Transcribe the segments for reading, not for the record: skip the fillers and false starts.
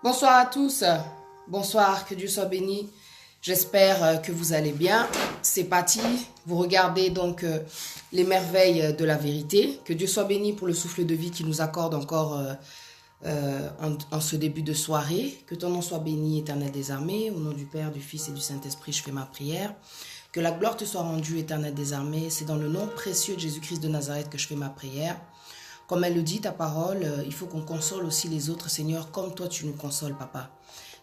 Bonsoir à tous, bonsoir, que Dieu soit béni. J'espère que vous allez bien. C'est parti, vous regardez donc les merveilles de la vérité. Que Dieu soit béni pour le souffle de vie qu'il nous accorde encore en ce début de soirée. Que ton nom soit béni, Éternel des armées. Au nom du Père, du Fils et du Saint-Esprit, je fais ma prière. Que la gloire te soit rendue, Éternel des armées. C'est dans le nom précieux de Jésus-Christ de Nazareth que je fais ma prière. Comme elle le dit, ta parole, il faut qu'on console aussi les autres, Seigneur, comme toi tu nous consoles, Papa.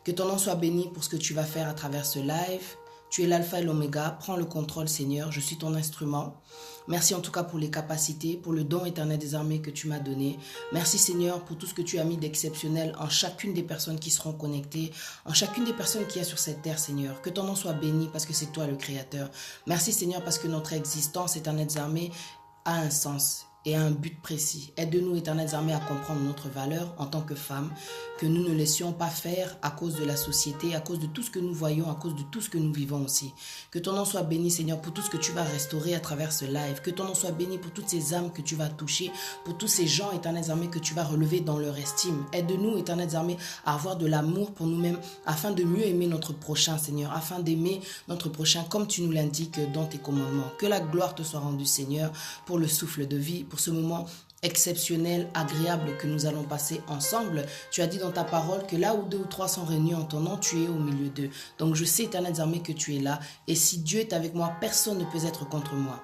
Que ton nom soit béni pour ce que tu vas faire à travers ce live. Tu es l'alpha et l'oméga. Prends le contrôle, Seigneur. Je suis ton instrument. Merci en tout cas pour les capacités, pour le don éternel des armées que tu m'as donné. Merci, Seigneur, pour tout ce que tu as mis d'exceptionnel en chacune des personnes qui seront connectées, en chacune des personnes qui y a sur cette terre, Seigneur. Que ton nom soit béni parce que c'est toi le Créateur. Merci, Seigneur, parce que notre existence, éternel des armées, a un sens et un but précis. Aide-nous, éternelles armées, à comprendre notre valeur en tant que femmes, que nous ne laissions pas faire à cause de la société, à cause de tout ce que nous voyons, à cause de tout ce que nous vivons aussi. Que ton nom soit béni, Seigneur, pour tout ce que tu vas restaurer à travers ce live. Que ton nom soit béni pour toutes ces âmes que tu vas toucher, pour tous ces gens, éternelles armées, que tu vas relever dans leur estime. Aide-nous, éternelles armées, à avoir de l'amour pour nous-mêmes, afin de mieux aimer notre prochain, Seigneur, afin d'aimer notre prochain comme tu nous l'indiques dans tes commandements. Que la gloire te soit rendue, Seigneur, pour le souffle de vie, pour ce moment exceptionnel, agréable que nous allons passer ensemble. Tu as dit dans ta parole que là où 2 ou 3 sont réunis en ton nom, tu es au milieu d'eux. Donc je sais, éternel des armées, que tu es là. Et si Dieu est avec moi, personne ne peut être contre moi.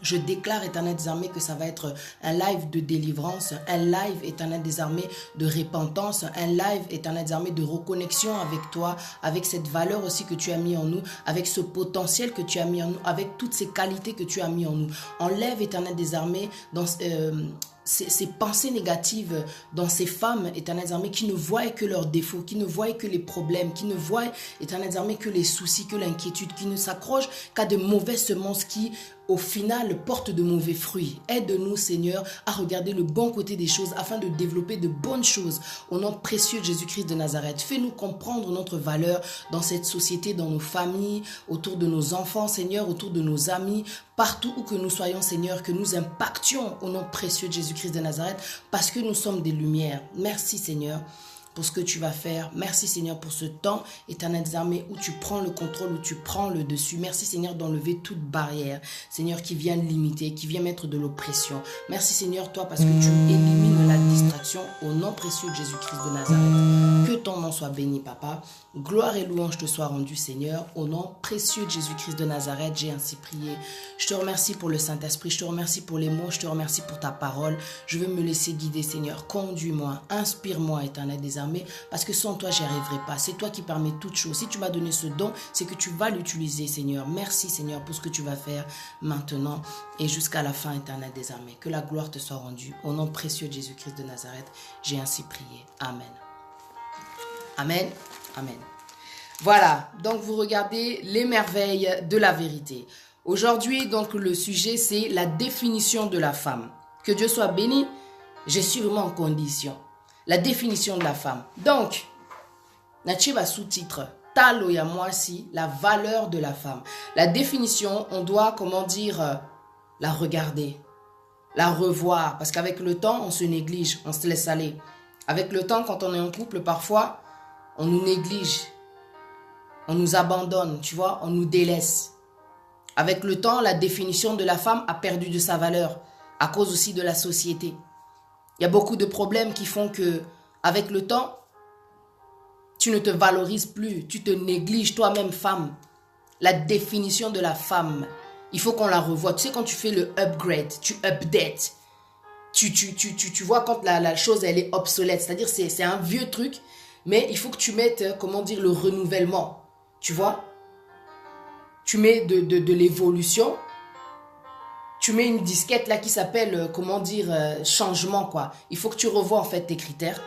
Je déclare, éternel des armées, que ça va être un live de délivrance, un live, éternel des armées, de repentance, un live, éternel des armées, de reconnexion avec toi, avec cette valeur aussi que tu as mis en nous, avec ce potentiel que tu as mis en nous, avec toutes ces qualités que tu as mis en nous. Enlève, éternel des armées, dans ces pensées négatives dans ces femmes, éternelles armées, qui ne voient que leurs défauts, qui ne voient que les problèmes, qui ne voient, éternelles armées, que les soucis, que l'inquiétude, qui ne s'accrochent qu'à de mauvaises semences qui, au final, portent de mauvais fruits. Aide-nous, Seigneur, à regarder le bon côté des choses afin de développer de bonnes choses au nom précieux de Jésus-Christ de Nazareth. Fais-nous comprendre notre valeur dans cette société, dans nos familles, autour de nos enfants, Seigneur, autour de nos amis, partout où que nous soyons, Seigneur, que nous impactions au nom précieux de Jésus-Christ de Nazareth, parce que nous sommes des lumières. Merci, Seigneur, pour ce que tu vas faire. Merci, Seigneur, pour ce temps, éternel des armées, où tu prends le contrôle, où tu prends le dessus. Merci, Seigneur, d'enlever toute barrière, Seigneur, qui vient limiter, qui vient mettre de l'oppression. Merci, Seigneur, toi, parce que tu élimines la distraction au nom précieux de Jésus-Christ de Nazareth. Que ton nom soit béni, Papa. Gloire et louange te soient rendues, Seigneur. Au nom précieux de Jésus-Christ de Nazareth, j'ai ainsi prié. Je te remercie pour le Saint-Esprit, je te remercie pour les mots, je te remercie pour ta parole. Je veux me laisser guider, Seigneur. Conduis-moi, inspire-moi, éternel des armées, parce que sans toi, j'y arriverai pas. C'est toi qui permets toutes choses. Si tu m'as donné ce don, c'est que tu vas l'utiliser, Seigneur. Merci, Seigneur, pour ce que tu vas faire maintenant et jusqu'à la fin, éternel des armées. Que la gloire te soit rendue. Au nom précieux de Jésus-Christ de Nazareth, j'ai ainsi prié. Amen. Amen. Amen. Voilà, donc vous regardez les merveilles de la vérité. Aujourd'hui, donc le sujet, c'est la définition de la femme. Que Dieu soit béni, j'ai sûrement en condition. La définition de la femme. Donc, Nachiba sous-titre, Talo ya moisi, la valeur de la femme. La définition, on doit, la regarder, la revoir. Parce qu'avec le temps, on se néglige, on se laisse aller. Avec le temps, quand on est en couple, parfois, on nous néglige, on nous abandonne, tu vois, on nous délaisse. Avec le temps, la définition de la femme a perdu de sa valeur à cause aussi de la société. Il y a beaucoup de problèmes qui font que, avec le temps, tu ne te valorises plus, tu te négliges toi-même, femme. La définition de la femme, il faut qu'on la revoie. Tu sais, quand tu fais le upgrade, tu updates. Tu vois quand la chose, elle est obsolète. C'est-à-dire, c'est un vieux truc, mais il faut que tu mettes, le renouvellement. Tu vois? Tu mets de l'évolution. Tu mets une disquette là qui s'appelle, changement, quoi. Il faut que tu revoies en fait tes critères.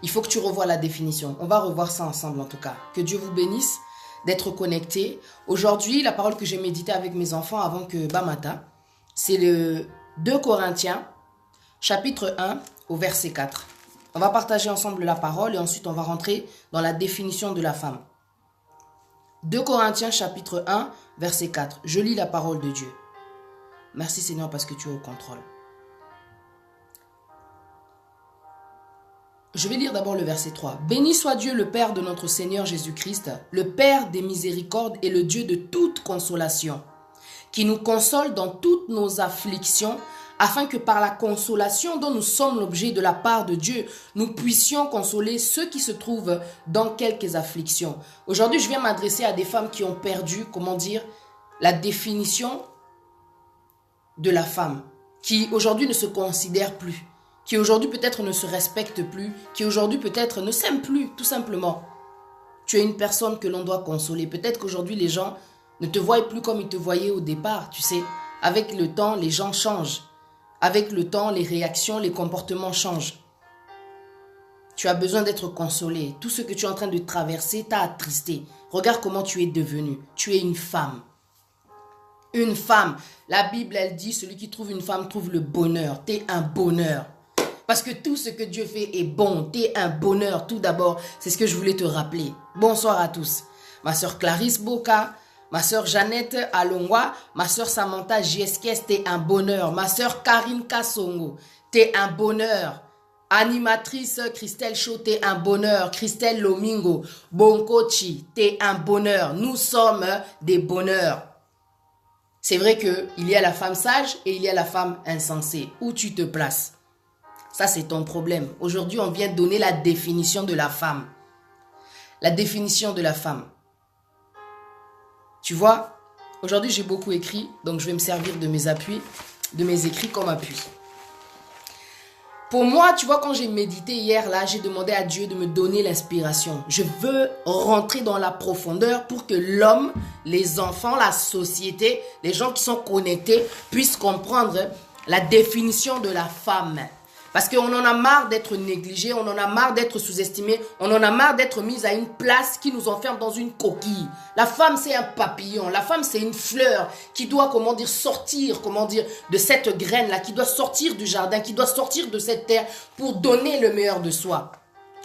Il faut que tu revoies la définition. On va revoir ça ensemble en tout cas. Que Dieu vous bénisse d'être connectés. Aujourd'hui, la parole que j'ai méditée avec mes enfants avant que Bamata, c'est le 2 Corinthiens, chapitre 1, au verset 4. On va partager ensemble la parole et ensuite on va rentrer dans la définition de la femme. 2 Corinthiens, chapitre 1, verset 4. Je lis la parole de Dieu. Merci Seigneur parce que tu es au contrôle. Je vais lire d'abord le verset 3. Béni soit Dieu le Père de notre Seigneur Jésus-Christ, le Père des miséricordes et le Dieu de toute consolation, qui nous console dans toutes nos afflictions, afin que par la consolation dont nous sommes l'objet de la part de Dieu, nous puissions consoler ceux qui se trouvent dans quelques afflictions. Aujourd'hui, je viens m'adresser à des femmes qui ont perdu, la définition de la femme, qui aujourd'hui ne se considèrent plus, qui aujourd'hui peut-être ne se respectent plus, qui aujourd'hui peut-être ne s'aiment plus, tout simplement. Tu es une personne que l'on doit consoler. Peut-être qu'aujourd'hui, les gens ne te voient plus comme ils te voyaient au départ, tu sais. Avec le temps, les gens changent. Avec le temps, les réactions, les comportements changent. Tu as besoin d'être consolé. Tout ce que tu es en train de traverser t'a attristé. Regarde comment tu es devenu. Tu es une femme. Une femme. La Bible, elle dit, celui qui trouve une femme trouve le bonheur. Tu es un bonheur. Parce que tout ce que Dieu fait est bon. Tu es un bonheur. Tout d'abord, c'est ce que je voulais te rappeler. Bonsoir à tous. Ma sœur Clarisse Boka, ma sœur Jeannette Alongwa, ma sœur Samantha Giesques, t'es un bonheur. Ma sœur Karine Kassongo, t'es un bonheur. Animatrice Christelle Chaud, t'es un bonheur. Christelle Lomingo, Bonkochi, t'es un bonheur. Nous sommes des bonheurs. C'est vrai qu'il y a la femme sage et il y a la femme insensée. Où tu te places? Ça, c'est ton problème. Aujourd'hui, on vient donner la définition de la femme. La définition de la femme. Tu vois, aujourd'hui j'ai beaucoup écrit, donc je vais me servir de mes appuis, de mes écrits comme appui. Pour moi, tu vois, quand j'ai médité hier, là, j'ai demandé à Dieu de me donner l'inspiration. Je veux rentrer dans la profondeur pour que l'homme, les enfants, la société, les gens qui sont connectés puissent comprendre la définition de la femme. Parce qu'on en a marre d'être négligé, on en a marre d'être sous-estimé, on en a marre d'être mis à une place qui nous enferme dans une coquille. La femme, c'est un papillon, la femme, c'est une fleur qui doit, sortir, de cette graine-là, qui doit sortir du jardin, qui doit sortir de cette terre pour donner le meilleur de soi.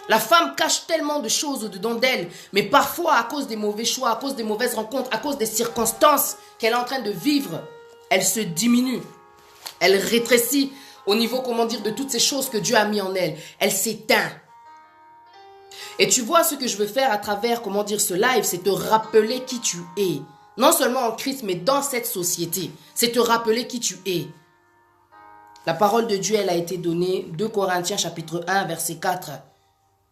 La femme cache tellement de choses au-dedans d'elle, mais parfois, à cause des mauvais choix, à cause des mauvaises rencontres, à cause des circonstances qu'elle est en train de vivre, elle se diminue, elle rétrécit. Au niveau, de toutes ces choses que Dieu a mis en elle. Elle s'éteint. Et tu vois, ce que je veux faire à travers, ce live, c'est te rappeler qui tu es. Non seulement en Christ, mais dans cette société. C'est te rappeler qui tu es. La parole de Dieu, elle a été donnée, 2 Corinthiens chapitre 1, verset 4.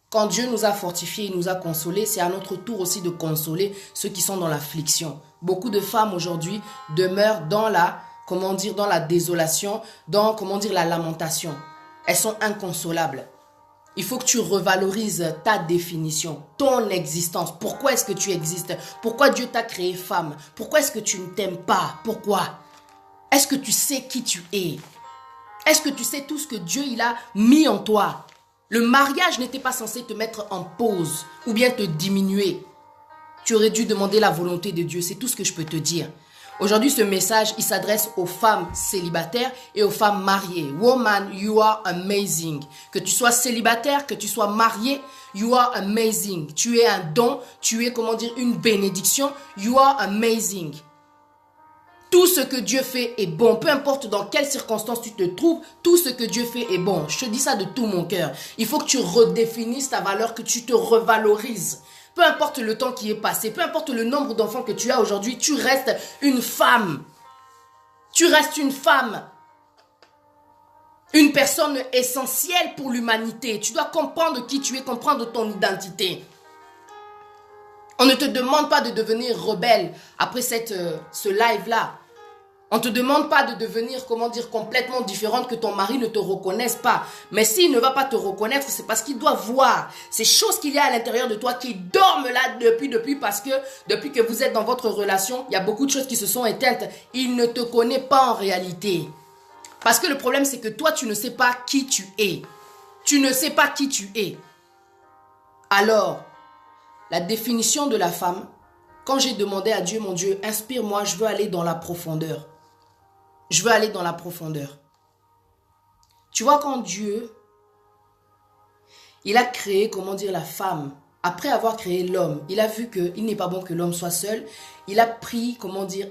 Quand Dieu nous a fortifiés, il nous a consolés, c'est à notre tour aussi de consoler ceux qui sont dans l'affliction. Beaucoup de femmes aujourd'hui demeurent dans la désolation, dans, la lamentation. Elles sont inconsolables. Il faut que tu revalorises ta définition, ton existence. Pourquoi est-ce que tu existes? Pourquoi Dieu t'a créé femme? Pourquoi est-ce que tu ne t'aimes pas? Pourquoi? Est-ce que tu sais qui tu es? Est-ce que tu sais tout ce que Dieu il a mis en toi? Le mariage n'était pas censé te mettre en pause ou bien te diminuer. Tu aurais dû demander la volonté de Dieu. C'est tout ce que je peux te dire. Aujourd'hui, ce message, il s'adresse aux femmes célibataires et aux femmes mariées. Woman, you are amazing. Que tu sois célibataire, que tu sois mariée, you are amazing. Tu es un don, tu es, une bénédiction. You are amazing. Tout ce que Dieu fait est bon. Peu importe dans quelles circonstances tu te trouves, tout ce que Dieu fait est bon. Je te dis ça de tout mon cœur. Il faut que tu redéfinisses ta valeur, que tu te revalorises. Peu importe le temps qui est passé, peu importe le nombre d'enfants que tu as aujourd'hui, tu restes une femme. Tu restes une femme. Une personne essentielle pour l'humanité. Tu dois comprendre qui tu es, comprendre ton identité. On ne te demande pas de devenir rebelle après ce live-là. On ne te demande pas de devenir, complètement différente, que ton mari ne te reconnaisse pas. Mais s'il ne va pas te reconnaître, c'est parce qu'il doit voir ces choses qu'il y a à l'intérieur de toi qui dorment là depuis, parce que depuis que vous êtes dans votre relation, il y a beaucoup de choses qui se sont éteintes. Il ne te connaît pas en réalité. Parce que le problème, c'est que toi, tu ne sais pas qui tu es. Tu ne sais pas qui tu es. Alors, la définition de la femme, quand j'ai demandé à Dieu, mon Dieu, inspire-moi, je veux aller dans la profondeur. Je veux aller dans la profondeur. Tu vois, quand Dieu, il a créé, la femme, après avoir créé l'homme, il a vu qu'il n'est pas bon que l'homme soit seul. Il a pris,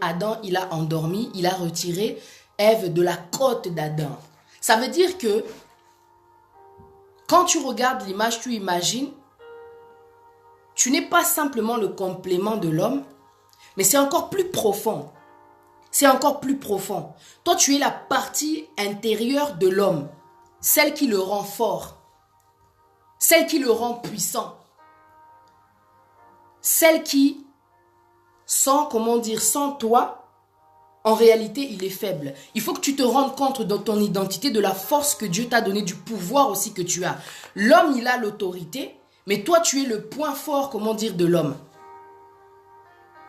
Adam, il a endormi, il a retiré Ève de la côte d'Adam. Ça veut dire que Quand tu regardes l'image, tu imagines, tu n'es pas simplement le complément de l'homme, mais c'est encore plus profond. C'est encore plus profond. Toi, tu es la partie intérieure de l'homme, celle qui le rend fort, celle qui le rend puissant, celle qui, sans toi, en réalité, il est faible. Il faut que tu te rendes compte dans ton identité de la force que Dieu t'a donnée, du pouvoir aussi que tu as. L'homme, il a l'autorité, mais toi, tu es le point fort, de l'homme.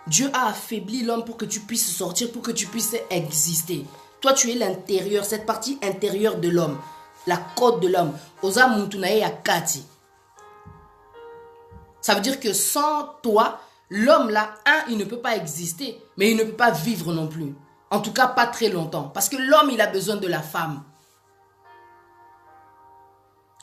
Dieu a affaibli l'homme pour que tu puisses sortir, pour que tu puisses exister. Toi, tu es l'intérieur, cette partie intérieure de l'homme, la côte de l'homme. Oza Muntunae Akati. Ça veut dire que sans toi, l'homme là, il ne peut pas exister, mais il ne peut pas vivre non plus. En tout cas, pas très longtemps. Parce que l'homme, il a besoin de la femme.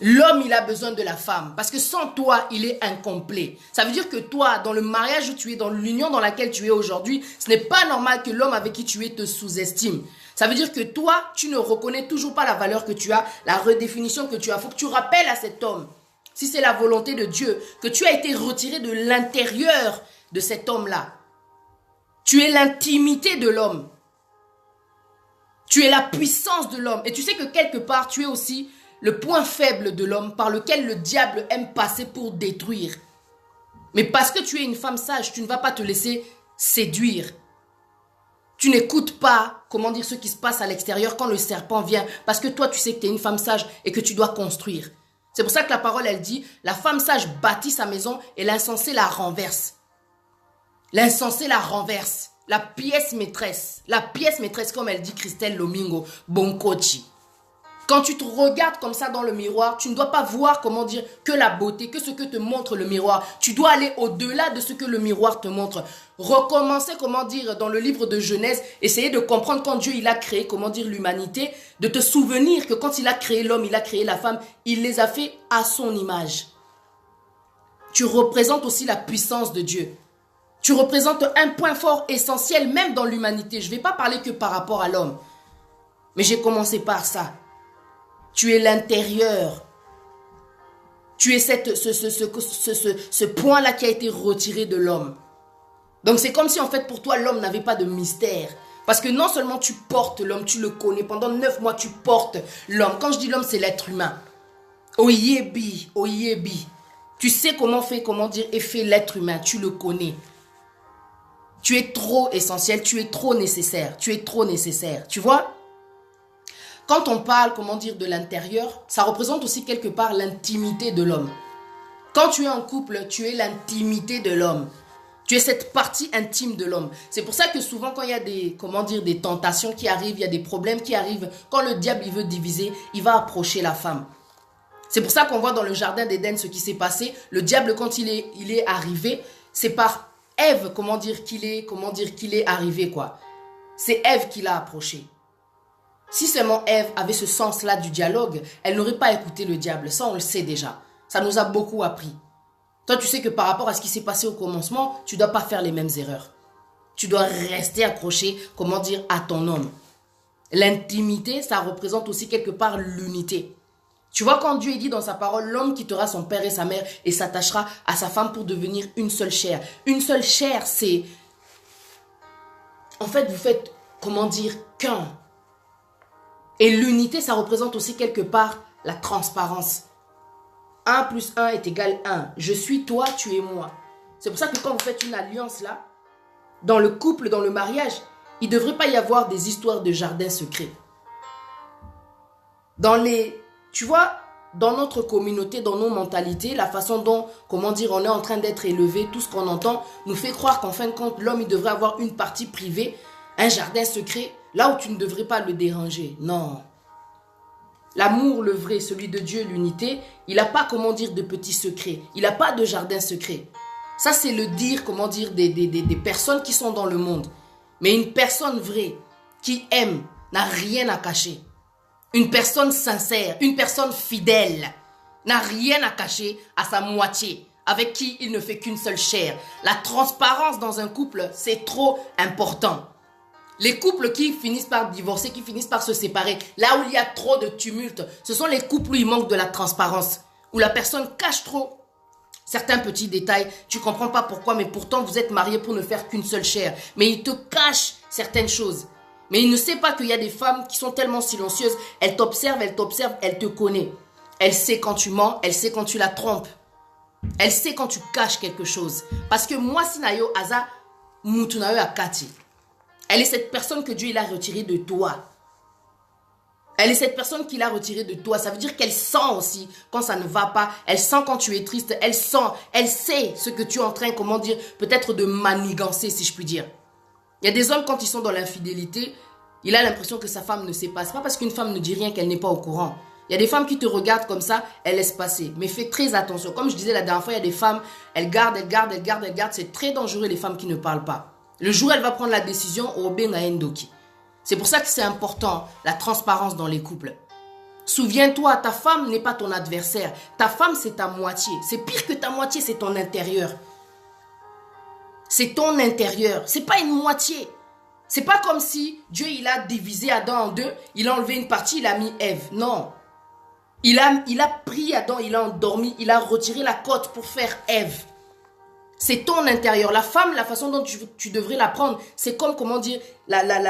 L'homme, il a besoin de la femme. Parce que sans toi, il est incomplet. Ça veut dire que toi, dans le mariage où tu es, dans l'union dans laquelle tu es aujourd'hui, ce n'est pas normal que l'homme avec qui tu es te sous-estime. Ça veut dire que toi, tu ne reconnais toujours pas la valeur que tu as, la redéfinition que tu as. Il faut que tu rappelles à cet homme, si c'est la volonté de Dieu, que tu as été retiré de l'intérieur de cet homme-là. Tu es l'intimité de l'homme. Tu es la puissance de l'homme. Et tu sais que quelque part, tu es aussi le point faible de l'homme par lequel le diable aime passer pour détruire. Mais parce que tu es une femme sage, tu ne vas pas te laisser séduire. Tu n'écoutes pas, ce qui se passe à l'extérieur quand le serpent vient. Parce que toi, tu sais que tu es une femme sage et que tu dois construire. C'est pour ça que la parole, elle dit, la femme sage bâtit sa maison et l'insensé la renverse. L'insensé la renverse. La pièce maîtresse, comme elle dit Christelle Lomingo, Bonkochi. Quand tu te regardes comme ça dans le miroir, tu ne dois pas voir, que la beauté, que ce que te montre le miroir. Tu dois aller au-delà de ce que le miroir te montre. Recommencer, dans le livre de Genèse, essayer de comprendre quand Dieu, il a créé, l'humanité, de te souvenir que quand il a créé l'homme, il a créé la femme, il les a fait à son image. Tu représentes aussi la puissance de Dieu. Tu représentes un point fort essentiel même dans l'humanité. Je ne vais pas parler que par rapport à l'homme. Mais j'ai commencé par ça. Tu es l'intérieur. Tu es ce point-là qui a été retiré de l'homme. Donc c'est comme si en fait pour toi l'homme n'avait pas de mystère. Parce que non seulement tu portes l'homme, tu le connais. Pendant 9 mois tu portes l'homme. Quand je dis l'homme, c'est l'être humain. Oyebi, oyebi. Tu sais est fait l'être humain. Tu le connais. Tu es trop essentiel, tu es trop nécessaire. Tu vois? Quand on parle, de l'intérieur, ça représente aussi quelque part l'intimité de l'homme. Quand tu es en couple, tu es l'intimité de l'homme. Tu es cette partie intime de l'homme. C'est pour ça que souvent, quand il y a des tentations qui arrivent, il y a des problèmes qui arrivent, quand le diable il veut diviser, il va approcher la femme. C'est pour ça qu'on voit dans le jardin d'Éden ce qui s'est passé. Le diable, quand il est arrivé, c'est par Ève, qu'il est arrivé, quoi. C'est Ève qui l'a approché. Si seulement Ève avait ce sens-là du dialogue, elle n'aurait pas écouté le diable. Ça, on le sait déjà. Ça nous a beaucoup appris. Toi, tu sais que par rapport à ce qui s'est passé au commencement, tu ne dois pas faire les mêmes erreurs. Tu dois rester accroché, à ton homme. L'intimité, ça représente aussi quelque part l'unité. Tu vois, quand Dieu dit dans sa parole, l'homme quittera son père et sa mère et s'attachera à sa femme pour devenir une seule chair. Une seule chair, c'est... En fait, vous faites, qu'un. Et l'unité, ça représente aussi quelque part la transparence. 1 plus 1 est égal 1. Je suis toi, tu es moi. C'est pour ça que quand vous faites une alliance là, dans le couple, dans le mariage, il ne devrait pas y avoir des histoires de jardin secret. Tu vois, dans notre communauté, dans nos mentalités, la façon dont, on est en train d'être élevé, tout ce qu'on entend, nous fait croire qu'en fin de compte, l'homme, il devrait avoir une partie privée, un jardin secret, là où tu ne devrais pas le déranger. Non. L'amour, le vrai, celui de Dieu, l'unité, il n'a pas, de petits secrets. Il n'a pas de jardin secret. Ça, c'est le dire, des personnes qui sont dans le monde. Mais une personne vraie, qui aime, n'a rien à cacher. Une personne sincère, une personne fidèle, n'a rien à cacher à sa moitié, avec qui il ne fait qu'une seule chair. La transparence dans un couple, c'est trop important. Les couples qui finissent par divorcer, qui finissent par se séparer, là où il y a trop de tumulte, ce sont les couples où il manque de la transparence. où la personne cache trop certains petits détails. Tu ne comprends pas pourquoi, mais pourtant vous êtes mariés pour ne faire qu'une seule chair. Mais il te cache certaines choses. Mais il ne sait pas qu'il y a des femmes qui sont tellement silencieuses. Elles t'observent, elles te connaissent. Elle sait quand tu mens, elle sait quand tu la trompes. Elle sait quand tu caches quelque chose. Parce que moi, Sinayo Aza, Mutunayo Akati. Elle est cette personne que Dieu il a retirée de toi. Elle est cette personne qu'il a retirée de toi. Ça veut dire qu'elle sent aussi quand ça ne va pas. Elle sent quand tu es triste. Elle sent, elle sait ce que tu es en train, comment dire, peut-être de manigancer, si je puis dire. Il y a des hommes, quand ils sont dans l'infidélité, il a l'impression que sa femme ne sait pas. Ce n'est pas parce qu'une femme ne dit rien qu'elle n'est pas au courant. Il y a des femmes qui te regardent comme ça, elles laissent passer. Mais fais très attention. Comme je disais la dernière fois, il y a des femmes, elles gardent. C'est très dangereux les femmes qui ne parlent pas. Le jour où elle va prendre la décision, c'est pour ça que c'est important, la transparence dans les couples. Souviens-toi, ta femme n'est pas ton adversaire. Ta femme, c'est ta moitié. C'est pire que ta moitié, c'est ton intérieur. C'est ton intérieur. C'est pas une moitié. C'est pas comme si Dieu, il a divisé Adam en deux, il a enlevé une partie, il a mis Ève. Non. Il a pris Adam, il a endormi, il a retiré la côte pour faire Ève. C'est ton intérieur. La femme, la façon dont tu devrais la prendre, c'est comme, comment dire,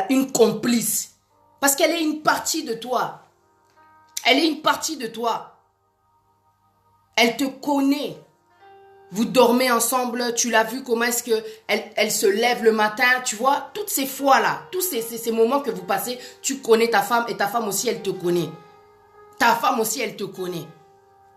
une complice. Parce qu'elle est une partie de toi. Elle est une partie de toi. Elle te connaît. Vous dormez ensemble, tu l'as vu comment est-ce qu'elle se lève le matin, tu vois. Toutes ces fois-là, tous ces moments que vous passez, tu connais ta femme et ta femme aussi, elle te connaît. Ta femme aussi, elle te connaît.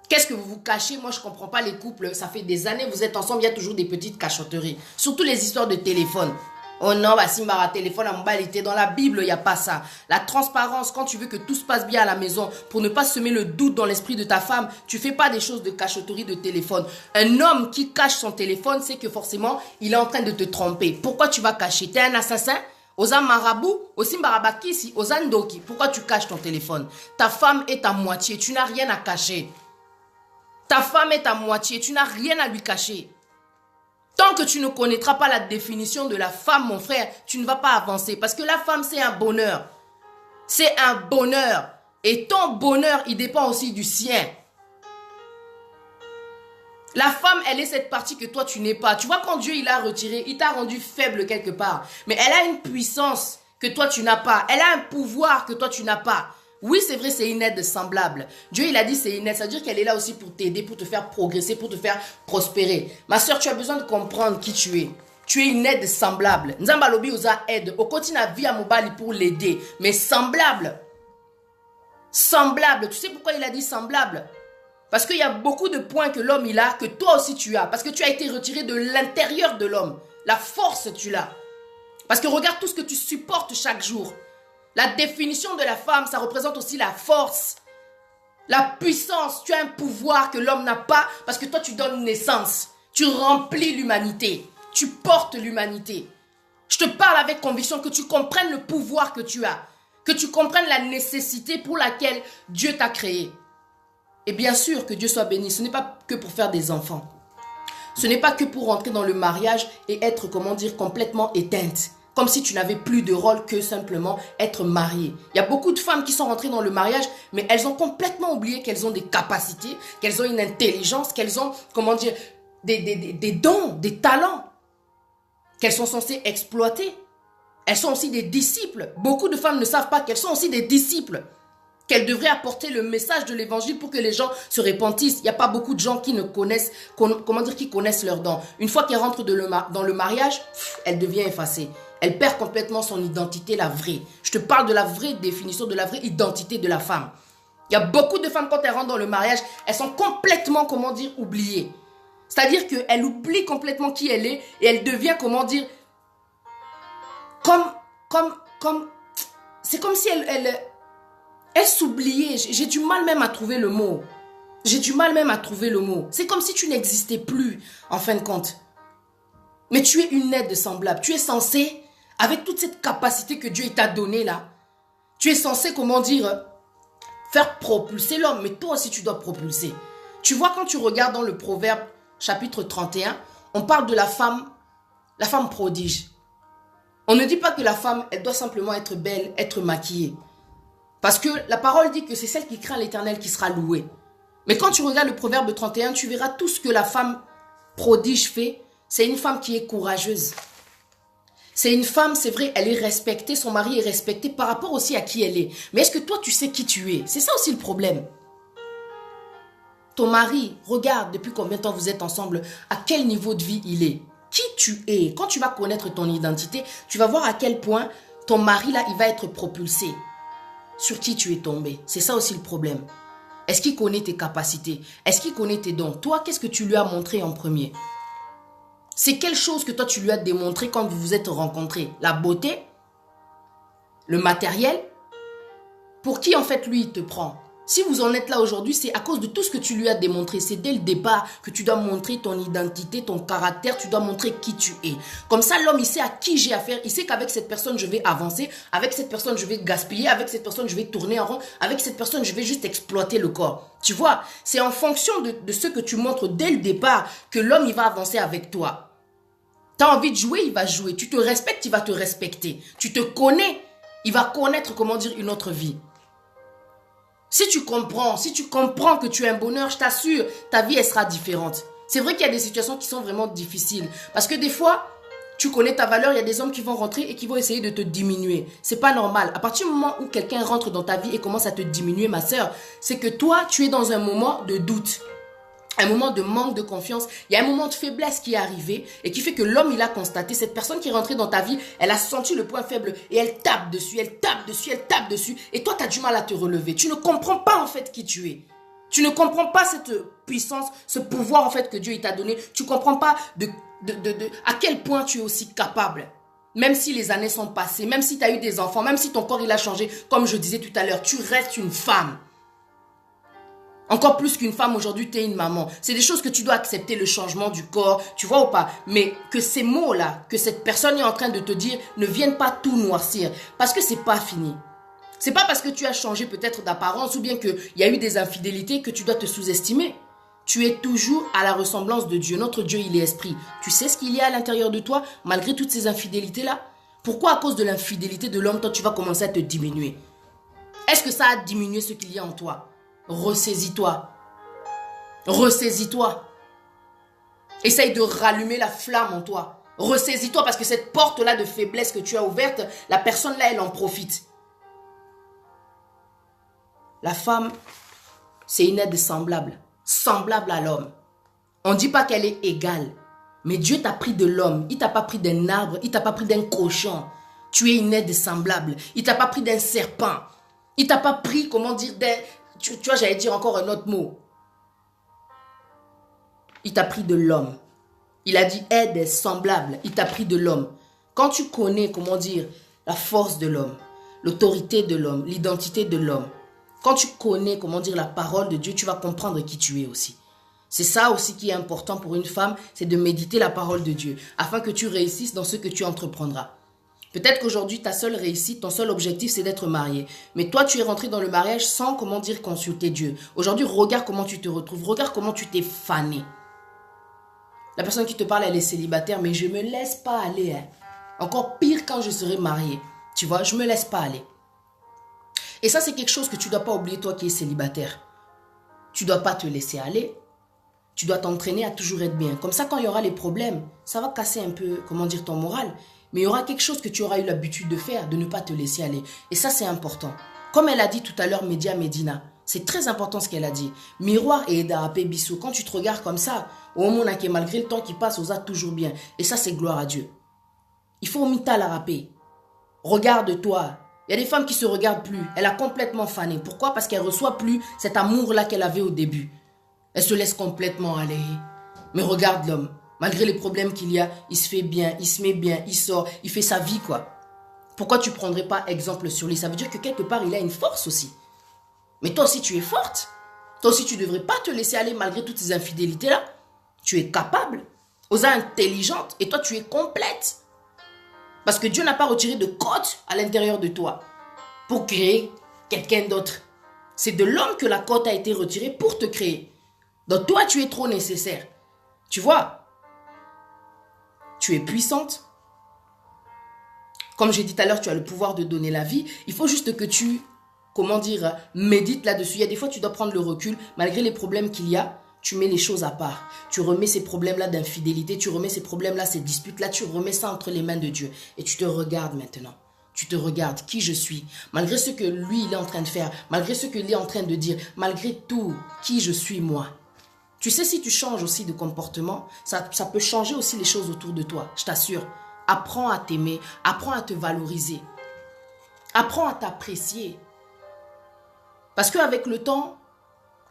Qu'est-ce que vous vous cachez? Moi, je ne comprends pas les couples. Ça fait des années, vous êtes ensemble, il y a toujours des petites cachotteries. Surtout les histoires de téléphone. Oh non, bah si ma téléphone à modalité dans la Bible, il n'y a pas ça. La transparence, quand tu veux que tout se passe bien à la maison, pour ne pas semer le doute dans l'esprit de ta femme, tu fais pas des choses de cachotterie de téléphone. Un homme qui cache son téléphone, c'est que forcément, il est en train de te tromper. Pourquoi tu vas cacher? Tu es un assassin? Osa Marabout, Osim Barabakisi, Osa Ndoki. Pourquoi tu caches ton téléphone? Ta femme est ta moitié, tu n'as rien à cacher. Ta femme est ta moitié, tu n'as rien à lui cacher. Tant que tu ne connaîtras pas la définition de la femme, mon frère, tu ne vas pas avancer. Parce que la femme, c'est un bonheur. C'est un bonheur. Et ton bonheur, il dépend aussi du sien. La femme, elle est cette partie que toi, tu n'es pas. Tu vois, quand Dieu, il a retiré, il t'a rendu faible quelque part. Mais elle a une puissance que toi, tu n'as pas. Elle a un pouvoir que toi, tu n'as pas. Oui, c'est vrai, c'est une aide semblable. Dieu, il a dit c'est une aide. Ça veut dire qu'elle est là aussi pour t'aider, pour te faire progresser, pour te faire prospérer. Ma soeur, tu as besoin de comprendre qui tu es. Tu es une aide semblable. Nzambalobi osa aide. Au continue à vie à Mobali pour l'aider. Mais semblable. Semblable. Tu sais pourquoi il a dit semblable? Parce qu'il y a beaucoup de points que l'homme il a, que toi aussi tu as. Parce que tu as été retiré de l'intérieur de l'homme. La force, tu l'as. Parce que regarde tout ce que tu supportes chaque jour. La définition de la femme, ça représente aussi la force, la puissance. Tu as un pouvoir que l'homme n'a pas parce que toi, tu donnes naissance. Tu remplis l'humanité. Tu portes l'humanité. Je te parle avec conviction que tu comprennes le pouvoir que tu as, que tu comprennes la nécessité pour laquelle Dieu t'a créé. Et bien sûr, que Dieu soit béni, ce n'est pas que pour faire des enfants. Ce n'est pas que pour rentrer dans le mariage et être, comment dire, complètement éteinte. Comme si tu n'avais plus de rôle que simplement être mariée. Il y a beaucoup de femmes qui sont rentrées dans le mariage, mais elles ont complètement oublié qu'elles ont des capacités, qu'elles ont une intelligence, qu'elles ont, comment dire, des dons, des talents, qu'elles sont censées exploiter. Elles sont aussi des disciples. Beaucoup de femmes ne savent pas qu'elles sont aussi des disciples. Qu'elles devraient apporter le message de l'évangile pour que les gens se repentissent. Il n'y a pas beaucoup de gens qui ne connaissent, comment dire, qui connaissent leurs dons. Une fois qu'elles rentrent dans le mariage, elle devient effacée. Elle perd complètement son identité, la vraie. Je te parle de la vraie définition, de la vraie identité de la femme. Il y a beaucoup de femmes, quand elles rentrent dans le mariage, elles sont complètement, comment dire, oubliées. C'est-à-dire qu'elle oublie complètement qui elle est et elle devient, comment dire, c'est comme si elle s'oubliait. J'ai du mal même à trouver le mot. C'est comme si tu n'existais plus, en fin de compte. Mais tu es une aide semblable. Tu es censé, avec toute cette capacité que Dieu t'a donnée là, tu es censé, comment dire, faire propulser l'homme. Mais toi aussi, tu dois propulser. Tu vois, quand tu regardes dans le Proverbe, chapitre 31, on parle de la femme prodige. On ne dit pas que la femme, elle doit simplement être belle, être maquillée. Parce que la parole dit que c'est celle qui craint l'Éternel qui sera louée. Mais quand tu regardes le proverbe 31, tu verras tout ce que la femme prodige fait. C'est une femme qui est courageuse. C'est une femme, c'est vrai, elle est respectée, son mari est respecté par rapport aussi à qui elle est. Mais est-ce que toi, tu sais qui tu es? C'est ça aussi le problème. Ton mari, regarde depuis combien de temps vous êtes ensemble, à quel niveau de vie il est. Qui tu es? Quand tu vas connaître ton identité, tu vas voir à quel point ton mari, là, il va être propulsé. Sur qui tu es tombé. C'est ça aussi le problème. Est-ce qu'il connaît tes capacités? Est-ce qu'il connaît tes dons? Toi, qu'est-ce que tu lui as montré en premier? C'est quelle chose que toi, tu lui as démontré quand vous vous êtes rencontrés? La beauté? Le matériel? Pour qui, en fait, lui, il te prend? Si vous en êtes là aujourd'hui, c'est à cause de tout ce que tu lui as démontré. C'est dès le départ que tu dois montrer ton identité, ton caractère, tu dois montrer qui tu es. Comme ça, l'homme, il sait à qui j'ai affaire. Il sait qu'avec cette personne, je vais avancer. Avec cette personne, je vais gaspiller. Avec cette personne, je vais tourner en rond. Avec cette personne, je vais juste exploiter le corps. Tu vois, c'est en fonction de ce que tu montres dès le départ que l'homme, il va avancer avec toi. Tu as envie de jouer, il va jouer. Tu te respectes, il va te respecter. Tu te connais, il va connaître, comment dire, une autre vie. Si tu comprends que tu es un bonheur, je t'assure, ta vie, elle sera différente. C'est vrai qu'il y a des situations qui sont vraiment difficiles. Parce que des fois, tu connais ta valeur, il y a des hommes qui vont rentrer et qui vont essayer de te diminuer. C'est pas normal. À partir du moment où quelqu'un rentre dans ta vie et commence à te diminuer, ma sœur, c'est que toi, tu es dans un moment de doute. Un moment de manque de confiance, il y a un moment de faiblesse qui est arrivé et qui fait que l'homme, il a constaté, cette personne qui est rentrée dans ta vie, elle a senti le point faible et elle tape dessus, elle tape dessus, elle tape dessus et toi, tu as du mal à te relever. Tu ne comprends pas en fait qui tu es. Tu ne comprends pas cette puissance, ce pouvoir en fait que Dieu t'a donné. Tu ne comprends pas à quel point tu es aussi capable. Même si les années sont passées, même si tu as eu des enfants, même si ton corps il a changé, comme je disais tout à l'heure, tu restes une femme. Encore plus qu'une femme, aujourd'hui, tu es une maman. C'est des choses que tu dois accepter, le changement du corps, tu vois ou pas? Mais que ces mots-là, que cette personne est en train de te dire, ne viennent pas tout noircir. Parce que c'est pas fini. C'est pas parce que tu as changé peut-être d'apparence ou bien qu'il y a eu des infidélités que tu dois te sous-estimer. Tu es toujours à la ressemblance de Dieu. Notre Dieu, il est esprit. Tu sais ce qu'il y a à l'intérieur de toi, malgré toutes ces infidélités-là? Pourquoi à cause de l'infidélité de l'homme, toi, tu vas commencer à te diminuer? Est-ce que ça a diminué ce qu'il y a en toi? Ressaisis-toi. Ressaisis-toi. Essaye de rallumer la flamme en toi. Ressaisis-toi parce que cette porte-là de faiblesse que tu as ouverte, la personne-là, elle en profite. La femme, c'est une aide semblable. Semblable à l'homme. On ne dit pas qu'elle est égale. Mais Dieu t'a pris de l'homme. Il ne t'a pas pris d'un arbre. Il ne t'a pas pris d'un cochon. Tu es une aide semblable. Il ne t'a pas pris d'un serpent. Il ne t'a pas pris, comment dire, d'un... Tu vois, j'allais dire encore un autre mot. Il t'a pris de l'homme. Il a dit aide semblable. Il t'a pris de l'homme. Quand tu connais, comment dire, la force de l'homme, l'autorité de l'homme, l'identité de l'homme, quand tu connais, comment dire, la parole de Dieu, tu vas comprendre qui tu es aussi. C'est ça aussi qui est important pour une femme, c'est de méditer la parole de Dieu, afin que tu réussisses dans ce que tu entreprendras. Peut-être qu'aujourd'hui, ta seule réussite, ton seul objectif, c'est d'être marié. Mais toi, tu es rentré dans le mariage sans, comment dire, consulter Dieu. Aujourd'hui, regarde comment tu te retrouves. Regarde comment tu t'es fané. La personne qui te parle, elle est célibataire, mais je ne me laisse pas aller. Hein. Encore pire quand je serai mariée. Tu vois, je ne me laisse pas aller. Et ça, c'est quelque chose que tu ne dois pas oublier, toi qui es célibataire. Tu ne dois pas te laisser aller. Tu dois t'entraîner à toujours être bien. Comme ça, quand il y aura les problèmes, ça va casser un peu, comment dire, ton moral. Mais il y aura quelque chose que tu auras eu l'habitude de faire, de ne pas te laisser aller. Et ça, c'est important. Comme elle a dit tout à l'heure, Média Medina, c'est très important ce qu'elle a dit. Miroir et Edarapé Bissou, quand tu te regardes comme ça, au moment où malgré le temps qui passe, on a toujours bien. Et ça, c'est gloire à Dieu. Il faut mita la rapper. Regarde-toi. Il y a des femmes qui ne se regardent plus. Elle a complètement fané. Pourquoi? Parce qu'elle ne reçoit plus cet amour-là qu'elle avait au début. Elle se laisse complètement aller. Mais regarde l'homme. Malgré les problèmes qu'il y a, il se fait bien, il se met bien, il sort, il fait sa vie, quoi. Pourquoi tu ne prendrais pas exemple sur lui? Ça veut dire que quelque part, il a une force aussi. Mais toi aussi, tu es forte. Toi aussi, tu ne devrais pas te laisser aller malgré toutes ces infidélités-là. Tu es capable, aux intelligente, et toi, tu es complète. Parce que Dieu n'a pas retiré de côte à l'intérieur de toi pour créer quelqu'un d'autre. C'est de l'homme que la côte a été retirée pour te créer. Donc toi, tu es trop nécessaire. Tu vois? Tu es puissante. Comme j'ai dit tout à l'heure, tu as le pouvoir de donner la vie. Il faut juste que tu comment dire, médite là-dessus. Il y a des fois, tu dois prendre le recul, malgré les problèmes qu'il y a, tu mets les choses à part. Tu remets ces problèmes-là d'infidélité, tu remets ces problèmes-là, ces disputes-là, tu remets ça entre les mains de Dieu. Et tu te regardes maintenant. Tu te regardes qui je suis, malgré ce que lui, il est en train de faire, malgré ce qu'il est en train de dire, malgré tout, qui je suis moi. Tu sais, si tu changes aussi de comportement, ça peut changer aussi les choses autour de toi, je t'assure. Apprends à t'aimer, apprends à te valoriser, apprends à t'apprécier. Parce qu'avec le temps,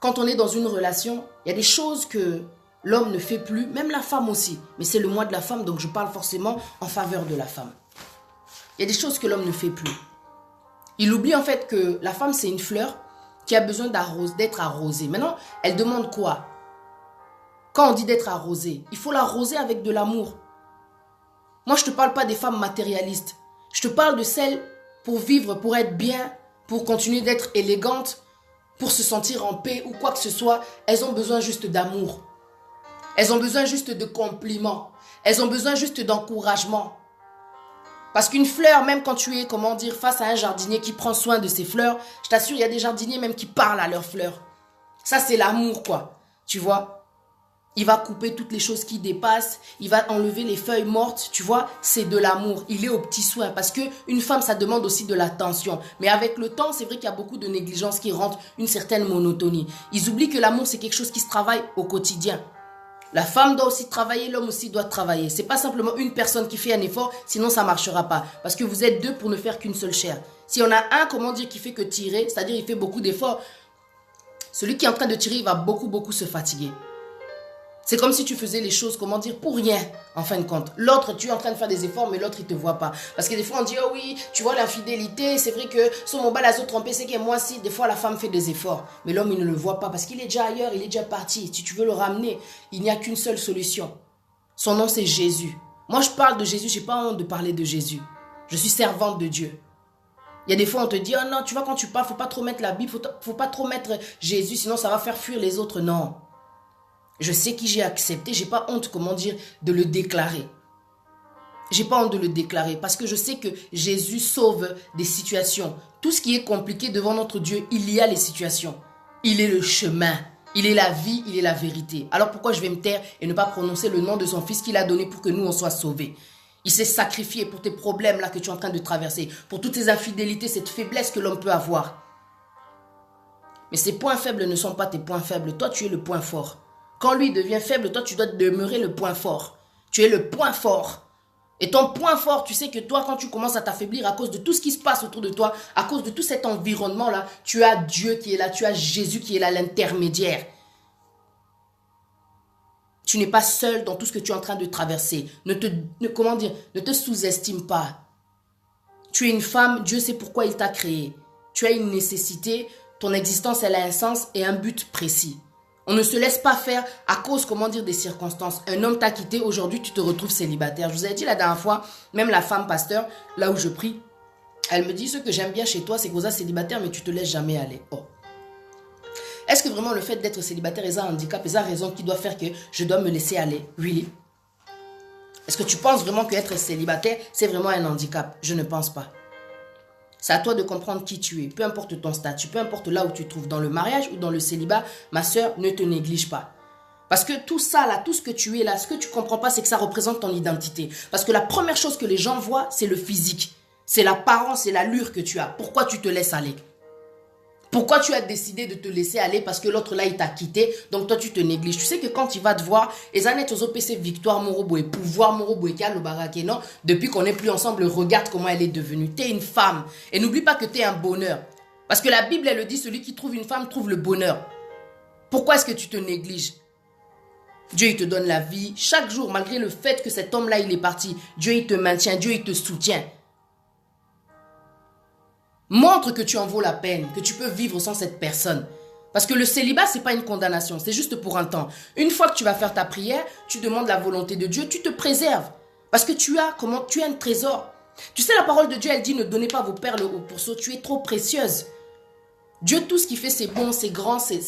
quand on est dans une relation, il y a des choses que l'homme ne fait plus, même la femme aussi. Mais c'est le mois de la femme, donc je parle forcément en faveur de la femme. Il y a des choses que l'homme ne fait plus. Il oublie en fait que la femme, c'est une fleur qui a besoin d'être arrosée. Maintenant, elle demande quoi? Quand on dit d'être arrosée, il faut l'arroser avec de l'amour. Moi, je ne te parle pas des femmes matérialistes. Je te parle de celles pour vivre, pour être bien, pour continuer d'être élégantes, pour se sentir en paix ou quoi que ce soit. Elles ont besoin juste d'amour. Elles ont besoin juste de compliments. Elles ont besoin juste d'encouragement. Parce qu'une fleur, même quand tu es, comment dire, face à un jardinier qui prend soin de ses fleurs, je t'assure, il y a des jardiniers même qui parlent à leurs fleurs. Ça, c'est l'amour, quoi. Tu vois? Il va couper toutes les choses qui dépassent. Il va enlever les feuilles mortes. Tu vois? C'est de l'amour. Il est aux petits soins. Parce qu'une femme, ça demande aussi de l'attention. Mais avec le temps, c'est vrai qu'il y a beaucoup de négligence qui rentre, une certaine monotonie. Ils oublient que l'amour, c'est quelque chose qui se travaille au quotidien. La femme doit aussi travailler, l'homme aussi doit travailler. C'est pas simplement une personne qui fait un effort, sinon ça marchera pas. Parce que vous êtes deux pour ne faire qu'une seule chair. Si on a un, comment dire, qui fait que tirer, c'est-à-dire il fait beaucoup d'efforts, celui qui est en train de tirer, il va beaucoup se fatiguer. C'est comme si tu faisais les choses, comment dire, pour rien, en fin de compte. L'autre, tu es en train de faire des efforts, mais l'autre, il ne te voit pas. Parce que des fois, on dit, oh oui, tu vois l'infidélité, c'est vrai que son mobile a trompé, c'est que moi, si, des fois, la femme fait des efforts. Mais l'homme, il ne le voit pas parce qu'il est déjà ailleurs, il est déjà parti. Si tu veux le ramener, il n'y a qu'une seule solution. Son nom, c'est Jésus. Moi, je parle de Jésus, je n'ai pas honte de parler de Jésus. Je suis servante de Dieu. Il y a des fois, on te dit, oh non, tu vois, quand tu parles, il ne faut pas trop mettre la Bible, il ne faut pas trop mettre Jésus, sinon ça va faire fuir les autres. Non. Je sais qui j'ai accepté, j'ai pas honte, comment dire, de le déclarer. J'ai pas honte de le déclarer parce que je sais que Jésus sauve des situations. Tout ce qui est compliqué devant notre Dieu, il y a les situations. Il est le chemin, il est la vie, il est la vérité. Alors pourquoi je vais me taire et ne pas prononcer le nom de son fils qu'il a donné pour que nous on soit sauvés? Il s'est sacrifié pour tes problèmes là que tu es en train de traverser, pour toutes tes infidélités, cette faiblesse que l'homme peut avoir. Mais ces points faibles ne sont pas tes points faibles. Toi, tu es le point fort. Quand lui devient faible, toi, tu dois demeurer le point fort. Tu es le point fort. Et ton point fort, tu sais que toi, quand tu commences à t'affaiblir à cause de tout ce qui se passe autour de toi, à cause de tout cet environnement-là, tu as Dieu qui est là, tu as Jésus qui est là, l'intermédiaire. Tu n'es pas seul dans tout ce que tu es en train de traverser. Ne te sous-estime pas. Tu es une femme, Dieu sait pourquoi il t'a créé. Tu as une nécessité, ton existence, elle a un sens et un but précis. On ne se laisse pas faire à cause, des circonstances. Un homme t'a quitté, aujourd'hui tu te retrouves célibataire. Je vous ai dit la dernière fois, même la femme pasteur, là où je prie, elle me dit, ce que j'aime bien chez toi, c'est que vous êtes célibataire, mais tu te laisses jamais aller. Oh. Est-ce que vraiment le fait d'être célibataire est un handicap, est une raison qui doit faire que je dois me laisser aller? Really? Est-ce que tu penses vraiment qu'être célibataire, c'est vraiment un handicap? Je ne pense pas. C'est à toi de comprendre qui tu es, peu importe ton statut, peu importe là où tu te trouves, dans le mariage ou dans le célibat, ma soeur, ne te néglige pas. Parce que tout ça là, tout ce que tu es là, ce que tu ne comprends pas, c'est que ça représente ton identité. Parce que la première chose que les gens voient, c'est le physique. C'est l'apparence et l'allure que tu as. Pourquoi tu te laisses aller? Pourquoi tu as décidé de te laisser aller? Parce que l'autre là, il t'a quitté, donc toi tu te négliges. Tu sais que quand il va te voir, les années PC victoire Moroboé, pouvoir Moroboé, le baraké, non? Depuis qu'on n'est plus ensemble, regarde comment elle est devenue. T'es une femme. Et n'oublie pas que t'es un bonheur. Parce que la Bible, elle le dit, celui qui trouve une femme trouve le bonheur. Pourquoi est-ce que tu te négliges? Dieu, il te donne la vie. Chaque jour, malgré le fait que cet homme-là, il est parti, Dieu, il te maintient, Dieu, il te soutient. Montre que tu en vaux la peine, que tu peux vivre sans cette personne. Parce que le célibat, ce n'est pas une condamnation, c'est juste pour un temps. Une fois que tu vas faire ta prière, tu demandes la volonté de Dieu, tu te préserves. Parce que tu as un trésor. Tu sais, la parole de Dieu, elle dit, ne donnez pas vos perles au pourceau, tu es trop précieuse. Dieu, tout ce qu'il fait, c'est bon, c'est grand, c'est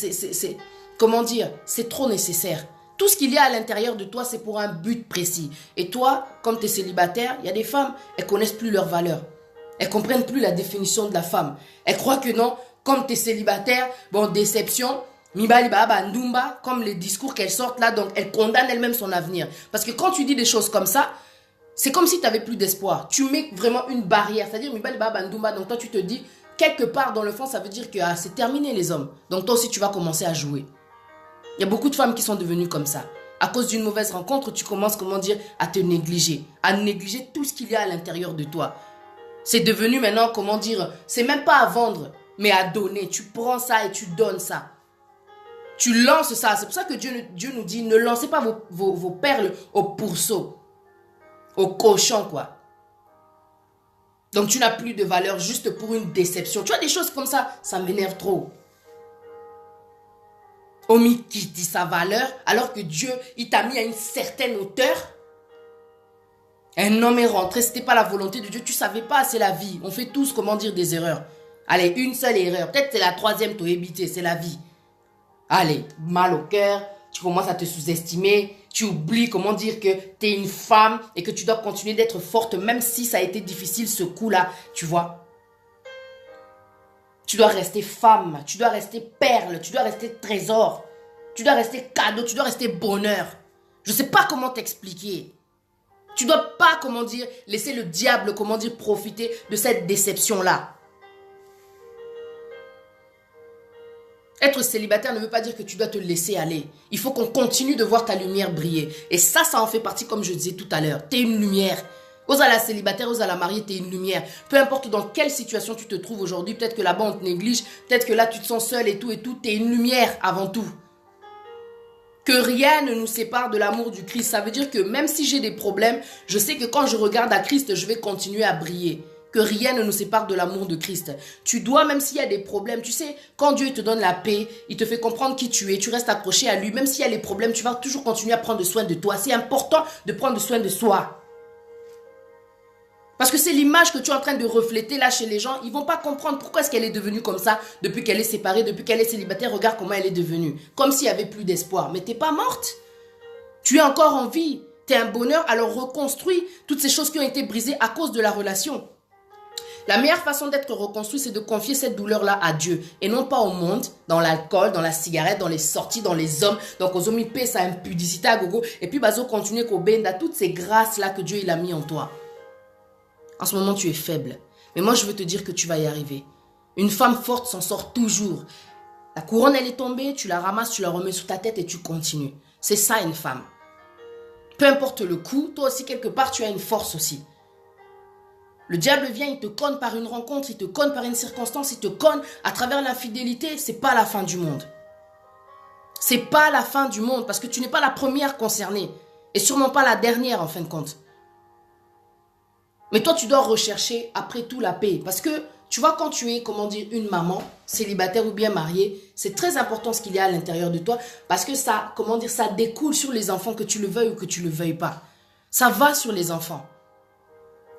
trop nécessaire. Tout ce qu'il y a à l'intérieur de toi, c'est pour un but précis. Et toi, comme tu es célibataire, il y a des femmes, elles ne connaissent plus leur valeur. Elles ne comprennent plus la définition de la femme. Elles croient que non, comme tu es célibataire, bon, déception, mibali baba ndumba, comme les discours qu'elles sortent là, donc elles condamnent elles-mêmes son avenir. Parce que quand tu dis des choses comme ça, c'est comme si tu n'avais plus d'espoir. Tu mets vraiment une barrière, c'est-à-dire mibali baba ndumba, donc toi tu te dis, quelque part dans le fond, ça veut dire que ah, c'est terminé les hommes. Donc toi aussi tu vas commencer à jouer. Il y a beaucoup de femmes qui sont devenues comme ça. À cause d'une mauvaise rencontre, tu commences, comment dire, à te négliger. À négliger tout ce qu'il y a à l'intérieur de toi. C'est devenu maintenant, comment dire, c'est même pas à vendre, mais à donner. Tu prends ça et tu donnes ça. Tu lances ça. C'est pour ça que Dieu nous dit, ne lancez pas vos perles au pourceau, au cochon, quoi. Donc tu n'as plus de valeur juste pour une déception. Tu as des choses comme ça, ça m'énerve trop. Omi qui dit sa valeur, alors que Dieu, il t'a mis à une certaine hauteur. Un homme est rentré, ce n'était pas la volonté de Dieu. Tu ne savais pas, c'est la vie. On fait tous, comment dire, des erreurs. Allez, une seule erreur. Peut-être c'est la troisième, tu as évité, c'est la vie. Allez, mal au cœur, tu commences à te sous-estimer. Tu oublies, comment dire, que tu es une femme et que tu dois continuer d'être forte, même si ça a été difficile ce coup-là, tu vois. Tu dois rester femme, tu dois rester perle, tu dois rester trésor, tu dois rester cadeau, tu dois rester bonheur. Je ne sais pas comment t'expliquer. Tu ne dois pas, comment dire, laisser le diable, comment dire, profiter de cette déception-là. Être célibataire ne veut pas dire que tu dois te laisser aller. Il faut qu'on continue de voir ta lumière briller. Et ça en fait partie, comme je disais tout à l'heure. Tu es une lumière. Ose à la célibataire, ose à la mariée, tu es une lumière. Peu importe dans quelle situation tu te trouves aujourd'hui, peut-être que là-bas on te néglige, peut-être que là tu te sens seule et tout, tu es une lumière avant tout. Que rien ne nous sépare de l'amour du Christ. Ça veut dire que même si j'ai des problèmes, je sais que quand je regarde à Christ, je vais continuer à briller. Que rien ne nous sépare de l'amour de Christ. Tu dois, même s'il y a des problèmes, tu sais, quand Dieu te donne la paix, il te fait comprendre qui tu es, tu restes accroché à lui, même s'il y a des problèmes, tu vas toujours continuer à prendre soin de toi. C'est important de prendre soin de soi. Parce que c'est l'image que tu es en train de refléter là chez les gens. Ils ne vont pas comprendre pourquoi est-ce qu'elle est devenue comme ça depuis qu'elle est séparée, depuis qu'elle est célibataire. Regarde comment elle est devenue. Comme s'il n'y avait plus d'espoir. Mais tu n'es pas morte. Tu es encore en vie. Tu es un bonheur. Alors reconstruis toutes ces choses qui ont été brisées à cause de la relation. La meilleure façon d'être reconstruit, c'est de confier cette douleur-là à Dieu. Et non pas au monde, dans l'alcool, dans la cigarette, dans les sorties, dans les hommes. Donc aux hommes, ils paient sa impudicité à gogo. Et puis, bazo continuer qu'au benda, toutes ces grâces-là que Dieu il a mis en toi. En ce moment, tu es faible. Mais moi, je veux te dire que tu vas y arriver. Une femme forte s'en sort toujours. La couronne, elle est tombée, tu la ramasses, tu la remets sous ta tête et tu continues. C'est ça, une femme. Peu importe le coup, toi aussi, quelque part, tu as une force aussi. Le diable vient, il te conne par une rencontre, il te conne par une circonstance, il te conne à travers l'infidélité. C'est pas la fin du monde. C'est pas la fin du monde parce que tu n'es pas la première concernée. Et sûrement pas la dernière, en fin de compte. Mais toi, tu dois rechercher après tout la paix. Parce que, tu vois, quand tu es, comment dire, une maman, célibataire ou bien mariée, c'est très important ce qu'il y a à l'intérieur de toi. Parce que ça, comment dire, ça découle sur les enfants, que tu le veuilles ou que tu ne le veuilles pas. Ça va sur les enfants.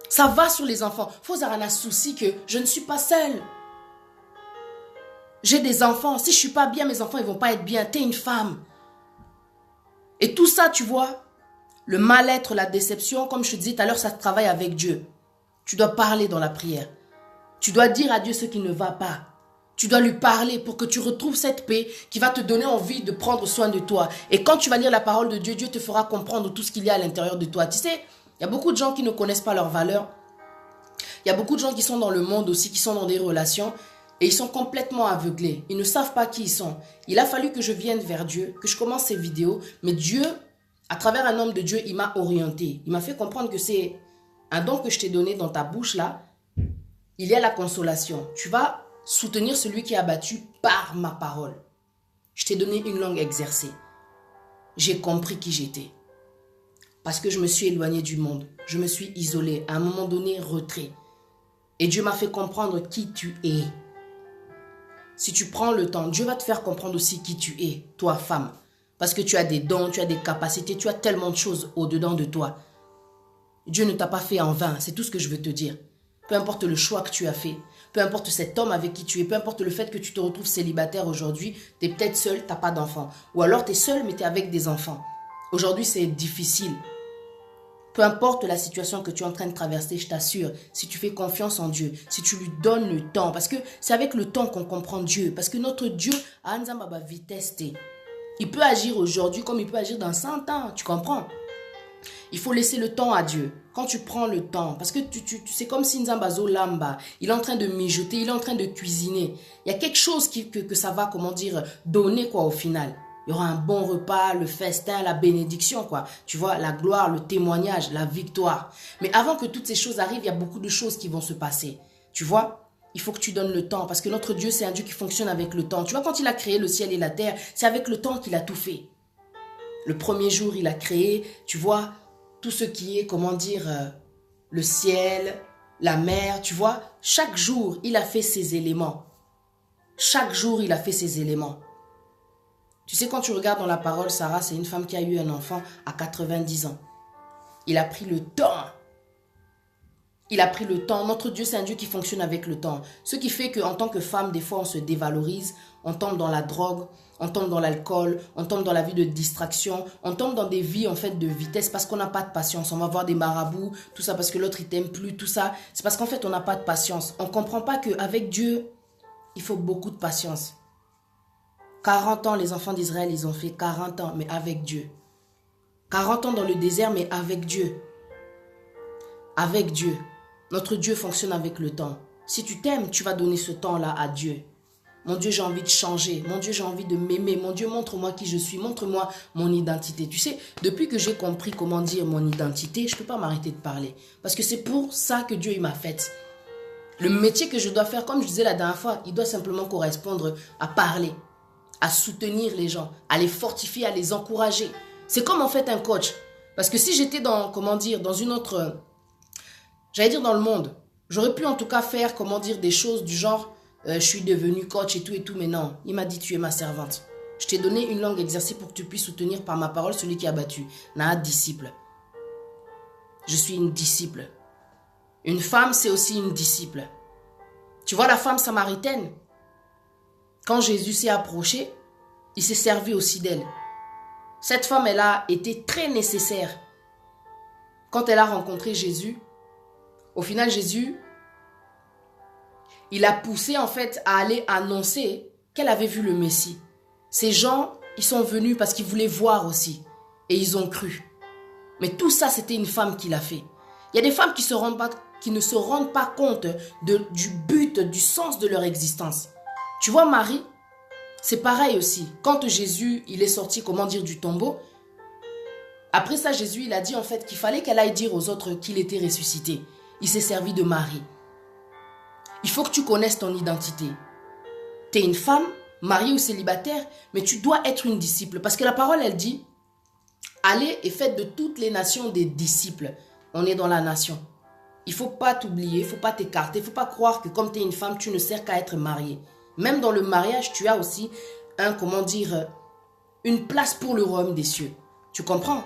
Ça va sur les enfants. Faut avoir un souci que je ne suis pas seule. J'ai des enfants. Si je ne suis pas bien, mes enfants, ils ne vont pas être bien. Tu es une femme. Et tout ça, tu vois, le mal-être, la déception, comme je te disais tout à l'heure, ça se travaille avec Dieu. Tu dois parler dans la prière. Tu dois dire à Dieu ce qui ne va pas. Tu dois lui parler pour que tu retrouves cette paix qui va te donner envie de prendre soin de toi. Et quand tu vas lire la parole de Dieu, Dieu te fera comprendre tout ce qu'il y a à l'intérieur de toi. Tu sais, il y a beaucoup de gens qui ne connaissent pas leurs valeurs. Il y a beaucoup de gens qui sont dans le monde aussi, qui sont dans des relations et ils sont complètement aveuglés. Ils ne savent pas qui ils sont. Il a fallu que je vienne vers Dieu, que je commence ces vidéos. Mais Dieu, à travers un homme de Dieu, il m'a orienté. Il m'a fait comprendre que c'est un don que je t'ai donné dans ta bouche là. Il y a la consolation. Tu vas soutenir celui qui est abattu par ma parole. Je t'ai donné une langue exercée. J'ai compris qui j'étais. Parce que je me suis éloignée du monde. Je me suis isolée. À un moment donné, retrait. Et Dieu m'a fait comprendre qui tu es. Si tu prends le temps, Dieu va te faire comprendre aussi qui tu es, toi femme. Parce que tu as des dons, tu as des capacités, tu as tellement de choses au-dedans de toi. Dieu ne t'a pas fait en vain, c'est tout ce que je veux te dire. Peu importe le choix que tu as fait, peu importe cet homme avec qui tu es, peu importe le fait que tu te retrouves célibataire aujourd'hui, tu es peut-être seul, tu n'as pas d'enfant. Ou alors tu es seul mais tu es avec des enfants. Aujourd'hui c'est difficile. Peu importe la situation que tu es en train de traverser, je t'assure, si tu fais confiance en Dieu, si tu lui donnes le temps, parce que c'est avec le temps qu'on comprend Dieu, parce que notre Dieu a une vitesse. Il peut agir aujourd'hui comme il peut agir dans 100 ans, tu comprends? Il faut laisser le temps à Dieu. Quand tu prends le temps, parce que c'est comme si Nzambazo Lamba, il est en train de mijoter, il est en train de cuisiner. Il y a quelque chose que ça va, comment dire, donner quoi au final. Il y aura un bon repas, le festin, la bénédiction, quoi. Tu vois, la gloire, le témoignage, la victoire. Mais avant que toutes ces choses arrivent, il y a beaucoup de choses qui vont se passer. Tu vois, il faut que tu donnes le temps. Parce que notre Dieu, c'est un Dieu qui fonctionne avec le temps. Tu vois, quand il a créé le ciel et la terre, c'est avec le temps qu'il a tout fait. Le premier jour, il a créé, tu vois, tout ce qui est, comment dire, le ciel, la mer, tu vois. Chaque jour, il a fait ses éléments. Chaque jour, il a fait ses éléments. Tu sais, quand tu regardes dans la parole, Sarah, c'est une femme qui a eu un enfant à 90 ans. Il a pris le temps. Il a pris le temps. Notre Dieu, c'est un Dieu qui fonctionne avec le temps. Ce qui fait qu'en tant que femme, des fois, on se dévalorise. On tombe dans la drogue, on tombe dans l'alcool, on tombe dans la vie de distraction. On tombe dans des vies, en fait, de vitesse parce qu'on n'a pas de patience. On va voir des marabouts, tout ça parce que l'autre, il t'aime plus, tout ça. C'est parce qu'en fait, on n'a pas de patience. On ne comprend pas qu'avec Dieu, il faut beaucoup de patience. 40 ans, les enfants d'Israël, ils ont fait 40 ans, mais avec Dieu. 40 ans dans le désert, mais avec Dieu. Avec Dieu. Notre Dieu fonctionne avec le temps. Si tu t'aimes, tu vas donner ce temps-là à Dieu. Mon Dieu, j'ai envie de changer. Mon Dieu, j'ai envie de m'aimer. Mon Dieu, montre-moi qui je suis. Montre-moi mon identité. Tu sais, depuis que j'ai compris comment dire mon identité, je ne peux pas m'arrêter de parler. Parce que c'est pour ça que Dieu il m'a faite. Le métier que je dois faire, comme je disais la dernière fois, il doit simplement correspondre à parler, à soutenir les gens, à les fortifier, à les encourager. C'est comme en fait un coach. Parce que si j'étais dans, comment dire, dans une autre, j'allais dire dans le monde, j'aurais pu en tout cas faire, comment dire, des choses du genre, je suis devenu coach et tout, mais non, il m'a dit tu es ma servante. Je t'ai donné une langue exercée pour que tu puisses soutenir par ma parole celui qui a battu. N'a disciple. Je suis une disciple. Une femme, c'est aussi une disciple. Tu vois la femme samaritaine? Quand Jésus s'est approché, il s'est servi aussi d'elle. Cette femme, elle a été très nécessaire. Quand elle a rencontré Jésus, au final, Jésus, il a poussé en fait à aller annoncer qu'elle avait vu le Messie. Ces gens, ils sont venus parce qu'ils voulaient voir aussi. Et ils ont cru. Mais tout ça, c'était une femme qui l'a fait. Il y a des femmes qui ne se rendent pas compte du but, du sens de leur existence. Tu vois, Marie, c'est pareil aussi. Quand Jésus, il est sorti, comment dire, du tombeau, après ça, Jésus, il a dit en fait qu'il fallait qu'elle aille dire aux autres qu'il était ressuscité. Il s'est servi de Marie. Il faut que tu connaisses ton identité. Tu es une femme, mariée ou célibataire, mais tu dois être une disciple. Parce que la parole, elle dit, allez et faites de toutes les nations des disciples. On est dans la nation. Il ne faut pas t'oublier, il ne faut pas t'écarter, il ne faut pas croire que comme tu es une femme, tu ne sers qu'à être mariée. Même dans le mariage, tu as aussi une place pour le royaume des cieux. Tu comprends?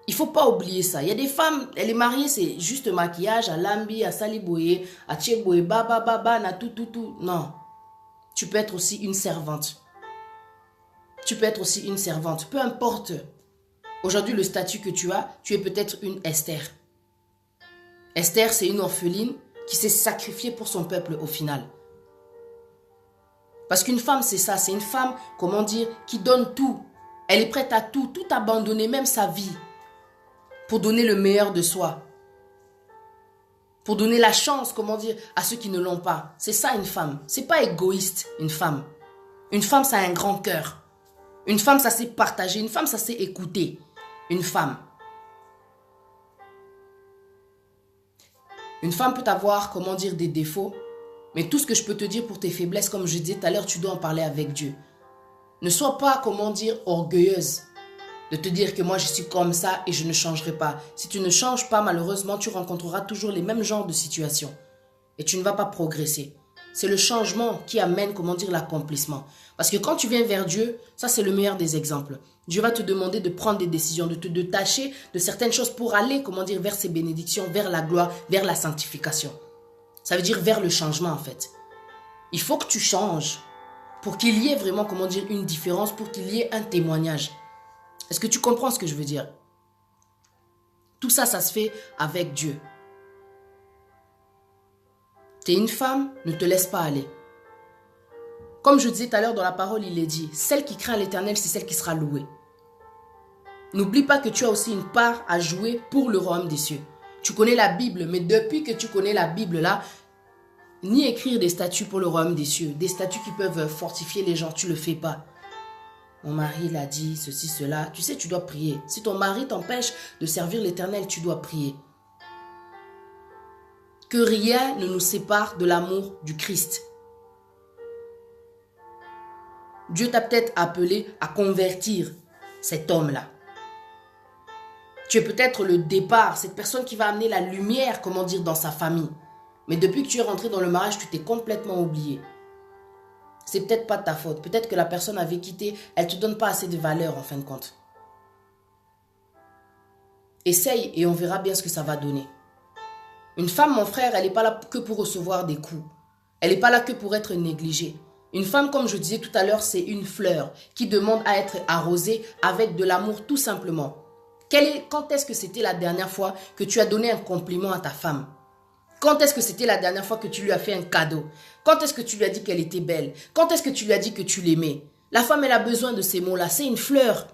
Il ne faut pas oublier ça. Il y a des femmes, elle est mariée, c'est juste maquillage, à lambi, à saliboye, à tcheboye, baba, na tout. Non. Tu peux être aussi une servante. Tu peux être aussi une servante. Peu importe. Aujourd'hui, le statut que tu as, tu es peut-être une Esther. Esther, c'est une orpheline qui s'est sacrifiée pour son peuple au final. Parce qu'une femme, c'est ça. C'est une femme, comment dire, qui donne tout. Elle est prête à tout abandonner, même sa vie, pour donner le meilleur de soi. Pour donner la chance, comment dire, à ceux qui ne l'ont pas. C'est ça une femme. C'est pas égoïste, une femme. Une femme, ça a un grand cœur. Une femme, ça sait partager. Une femme, ça sait écouter. Une femme. Une femme peut avoir, comment dire, des défauts. Mais tout ce que je peux te dire pour tes faiblesses, comme je disais tout à l'heure, tu dois en parler avec Dieu. Ne sois pas, comment dire, orgueilleuse. De te dire que moi je suis comme ça et je ne changerai pas. Si tu ne changes pas, malheureusement, tu rencontreras toujours les mêmes genres de situations. Et tu ne vas pas progresser. C'est le changement qui amène, comment dire, l'accomplissement. Parce que quand tu viens vers Dieu, ça c'est le meilleur des exemples. Dieu va te demander de prendre des décisions, de te détacher de certaines choses pour aller, comment dire, vers ses bénédictions, vers la gloire, vers la sanctification. Ça veut dire vers le changement en fait. Il faut que tu changes pour qu'il y ait vraiment, comment dire, une différence, pour qu'il y ait un témoignage. Est-ce que tu comprends ce que je veux dire? Tout ça, ça se fait avec Dieu. Tu es une femme, ne te laisse pas aller. Comme je disais tout à l'heure dans la parole, il est dit, celle qui craint l'Éternel, c'est celle qui sera louée. N'oublie pas que tu as aussi une part à jouer pour le royaume des cieux. Tu connais la Bible, mais depuis que tu connais la Bible là, ni écrire des statuts pour le royaume des cieux, des statuts qui peuvent fortifier les gens, tu ne le fais pas. Mon mari l'a dit, ceci, cela. Tu sais, tu dois prier. Si ton mari t'empêche de servir l'Éternel, tu dois prier. Que rien ne nous sépare de l'amour du Christ. Dieu t'a peut-être appelé à convertir cet homme-là. Tu es peut-être le départ, cette personne qui va amener la lumière, comment dire, dans sa famille. Mais depuis que tu es rentré dans le mariage, tu t'es complètement oublié. C'est peut-être pas de ta faute. Peut-être que la personne avait quitté, elle ne te donne pas assez de valeur en fin de compte. Essaye et on verra bien ce que ça va donner. Une femme, mon frère, elle n'est pas là que pour recevoir des coups. Elle n'est pas là que pour être négligée. Une femme, comme je disais tout à l'heure, c'est une fleur qui demande à être arrosée avec de l'amour tout simplement. Quand est-ce que c'était la dernière fois que tu as donné un compliment à ta femme? Quand est-ce que c'était la dernière fois que tu lui as fait un cadeau? Quand est-ce que tu lui as dit qu'elle était belle? Quand est-ce que tu lui as dit que tu l'aimais? La femme, elle a besoin de ces mots-là. C'est une fleur.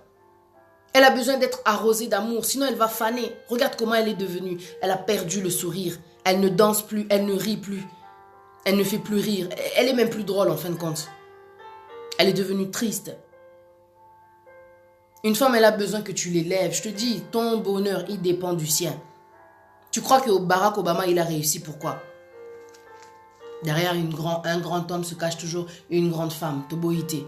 Elle a besoin d'être arrosée d'amour, sinon elle va faner. Regarde comment elle est devenue. Elle a perdu le sourire. Elle ne danse plus, elle ne rit plus. Elle ne fait plus rire. Elle est même plus drôle en fin de compte. Elle est devenue triste. Une femme, elle a besoin que tu l'élèves. Je te dis, ton bonheur, il dépend du sien. Tu crois que Barack Obama, il a réussi, pourquoi? Derrière un grand homme se cache toujours une grande femme, Toboïté.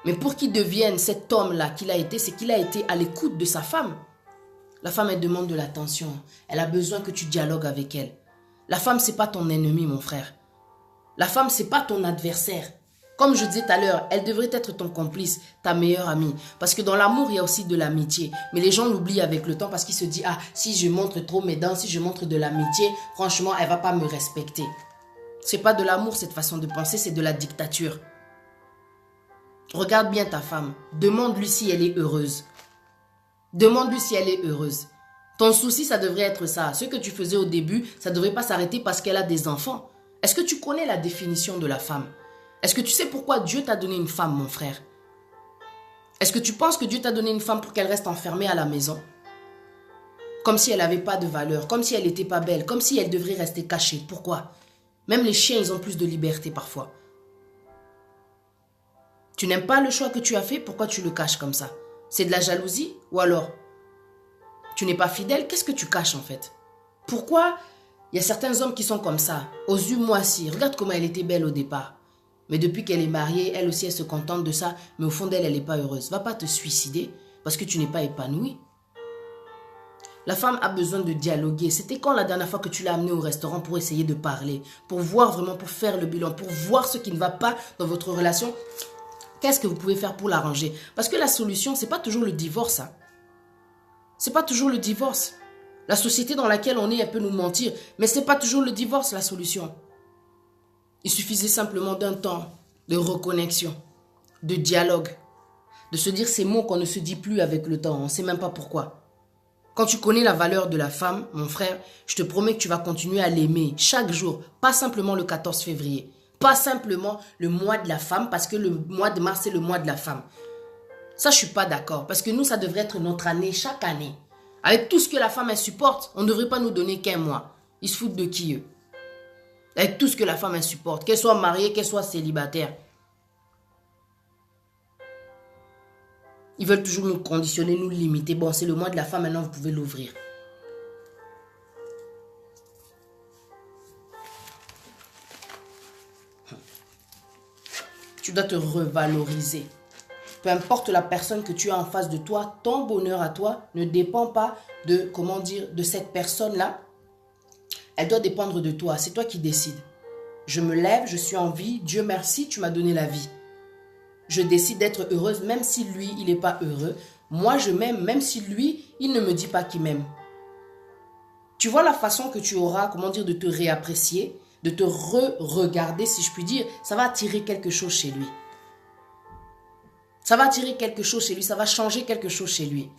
Mais pour qu'il devienne cet homme-là qu'il a été, c'est qu'il a été à l'écoute de sa femme. La femme, elle demande de l'attention. Elle a besoin que tu dialogues avec elle. La femme, c'est pas ton ennemi, mon frère. La femme, c'est pas ton adversaire. Comme je disais tout à l'heure, elle devrait être ton complice, ta meilleure amie. Parce que dans l'amour, il y a aussi de l'amitié. Mais les gens l'oublient avec le temps parce qu'ils se disent, ah, si je montre trop mes dents, si je montre de l'amitié, franchement, elle va pas me respecter. C'est pas de l'amour, cette façon de penser, c'est de la dictature. Regarde bien ta femme. Demande-lui si elle est heureuse. Demande-lui si elle est heureuse. Ton souci, ça devrait être ça. Ce que tu faisais au début, ça ne devrait pas s'arrêter parce qu'elle a des enfants. Est-ce que tu connais la définition de la femme? Est-ce que tu sais pourquoi Dieu t'a donné une femme, mon frère? Est-ce que tu penses que Dieu t'a donné une femme pour qu'elle reste enfermée à la maison? Comme si elle n'avait pas de valeur, comme si elle n'était pas belle, comme si elle devrait rester cachée. Pourquoi? Même les chiens, ils ont plus de liberté parfois. Tu n'aimes pas le choix que tu as fait, pourquoi tu le caches comme ça? C'est de la jalousie? Ou alors, tu n'es pas fidèle? Qu'est-ce que tu caches en fait? Pourquoi il y a certains hommes qui sont comme ça, aux yeux moissis? Regarde comment elle était belle au départ. Mais depuis qu'elle est mariée, elle aussi, elle se contente de ça. Mais au fond d'elle, elle n'est pas heureuse. Va pas te suicider parce que tu n'es pas épanouie. La femme a besoin de dialoguer. C'était quand la dernière fois que tu l'as amenée au restaurant pour essayer de parler? Pour voir vraiment, pour faire le bilan, pour voir ce qui ne va pas dans votre relation. Qu'est-ce que vous pouvez faire pour l'arranger? Parce que la solution, ce n'est pas toujours le divorce. Hein. Ce n'est pas toujours le divorce. La société dans laquelle on est, elle peut nous mentir. Mais ce n'est pas toujours le divorce, la solution. Il suffisait simplement d'un temps de reconnexion, de dialogue, de se dire ces mots qu'on ne se dit plus avec le temps. On ne sait même pas pourquoi. Quand tu connais la valeur de la femme, mon frère, je te promets que tu vas continuer à l'aimer chaque jour. Pas simplement le 14 février. Pas simplement le mois de la femme, parce que le mois de mars, c'est le mois de la femme. Ça, je ne suis pas d'accord. Parce que nous, ça devrait être notre année, chaque année. Avec tout ce que la femme, elle supporte, on ne devrait pas nous donner qu'un mois. Ils se foutent de qui, eux? Avec tout ce que la femme insupporte, qu'elle soit mariée, qu'elle soit célibataire. Ils veulent toujours nous conditionner, nous limiter. Bon, c'est le mois de la femme, maintenant vous pouvez l'ouvrir. Tu dois te revaloriser. Peu importe la personne que tu as en face de toi, ton bonheur à toi ne dépend pas de, comment dire, de cette personne-là. Elle doit dépendre de toi. C'est toi qui décides. Je me lève, je suis en vie. Dieu merci, tu m'as donné la vie. Je décide d'être heureuse même si lui, il n'est pas heureux. Moi, je m'aime même si lui, il ne me dit pas qu'il m'aime. Tu vois la façon que tu auras, comment dire, de te réapprécier, de te re-regarder, si je puis dire. Ça va attirer quelque chose chez lui. Ça va attirer quelque chose chez lui. Ça va changer quelque chose chez lui.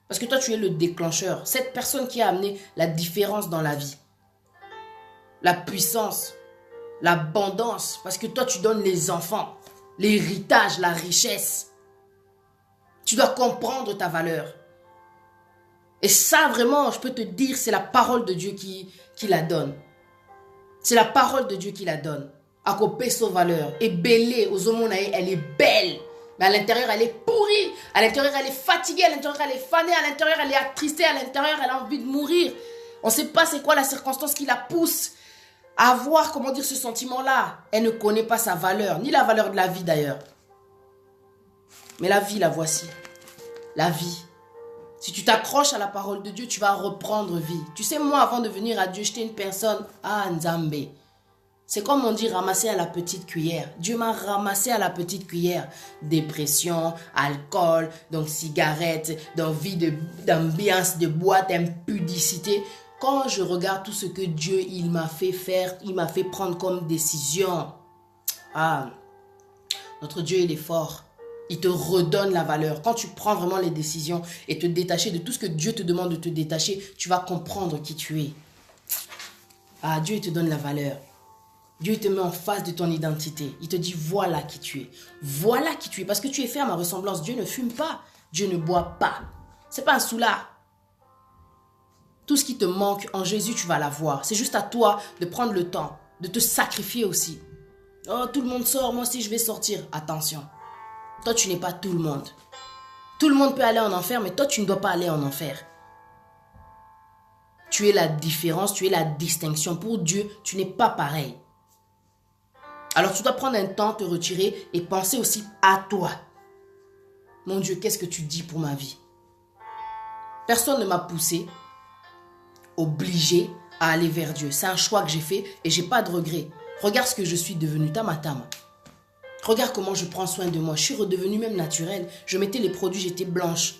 Parce que toi, tu es le déclencheur. Cette personne qui a amené la différence dans la vie. La puissance, l'abondance. Parce que toi, tu donnes les enfants, l'héritage, la richesse. Tu dois comprendre ta valeur. Et ça, vraiment, je peux te dire, c'est la parole de Dieu qui la donne. C'est la parole de Dieu qui la donne. À couper sa valeur. Et belle, aux hommes, elle est belle. Mais à l'intérieur, elle est pourrie. À l'intérieur, elle est fatiguée. À l'intérieur, elle est fanée. À l'intérieur, elle est attristée. À l'intérieur, elle a envie de mourir. On ne sait pas c'est quoi la circonstance qui la pousse à avoir, comment dire, ce sentiment-là. Elle ne connaît pas sa valeur, ni la valeur de la vie d'ailleurs. Mais la vie, la voici. La vie. Si tu t'accroches à la parole de Dieu, tu vas reprendre vie. Tu sais, moi, avant de venir à Dieu, j'étais une personne, Nzambe. C'est comme on dit ramasser à la petite cuillère. Dieu m'a ramassé à la petite cuillère. Dépression, alcool, donc cigarette, donc vie d'ambiance, de boîte, impudicité. Quand je regarde tout ce que Dieu, il m'a fait faire, il m'a fait prendre comme décision. Notre Dieu, il est fort. Il te redonne la valeur. Quand tu prends vraiment les décisions et te détacher de tout ce que Dieu te demande de te détacher, tu vas comprendre qui tu es. Dieu, il te donne la valeur. Dieu te met en face de ton identité. Il te dit, voilà qui tu es. Voilà qui tu es. Parce que tu es fait à ma ressemblance. Dieu ne fume pas. Dieu ne boit pas. C'est pas un soulard. Tout ce qui te manque en Jésus, tu vas l'avoir. C'est juste à toi de prendre le temps, de te sacrifier aussi. Oh, tout le monde sort, moi aussi je vais sortir. Attention. Toi, tu n'es pas tout le monde. Tout le monde peut aller en enfer, mais toi, tu ne dois pas aller en enfer. Tu es la différence, tu es la distinction. Pour Dieu, tu n'es pas pareil. Alors tu dois prendre un temps, te retirer et penser aussi à toi. Mon Dieu, qu'est-ce que tu dis pour ma vie? Personne ne m'a poussé, obligé à aller vers Dieu. C'est un choix que j'ai fait et j'ai pas de regret. Regarde ce que je suis devenue, Tamatama. Regarde comment je prends soin de moi. Je suis redevenue même naturelle. Je mettais les produits, j'étais blanche.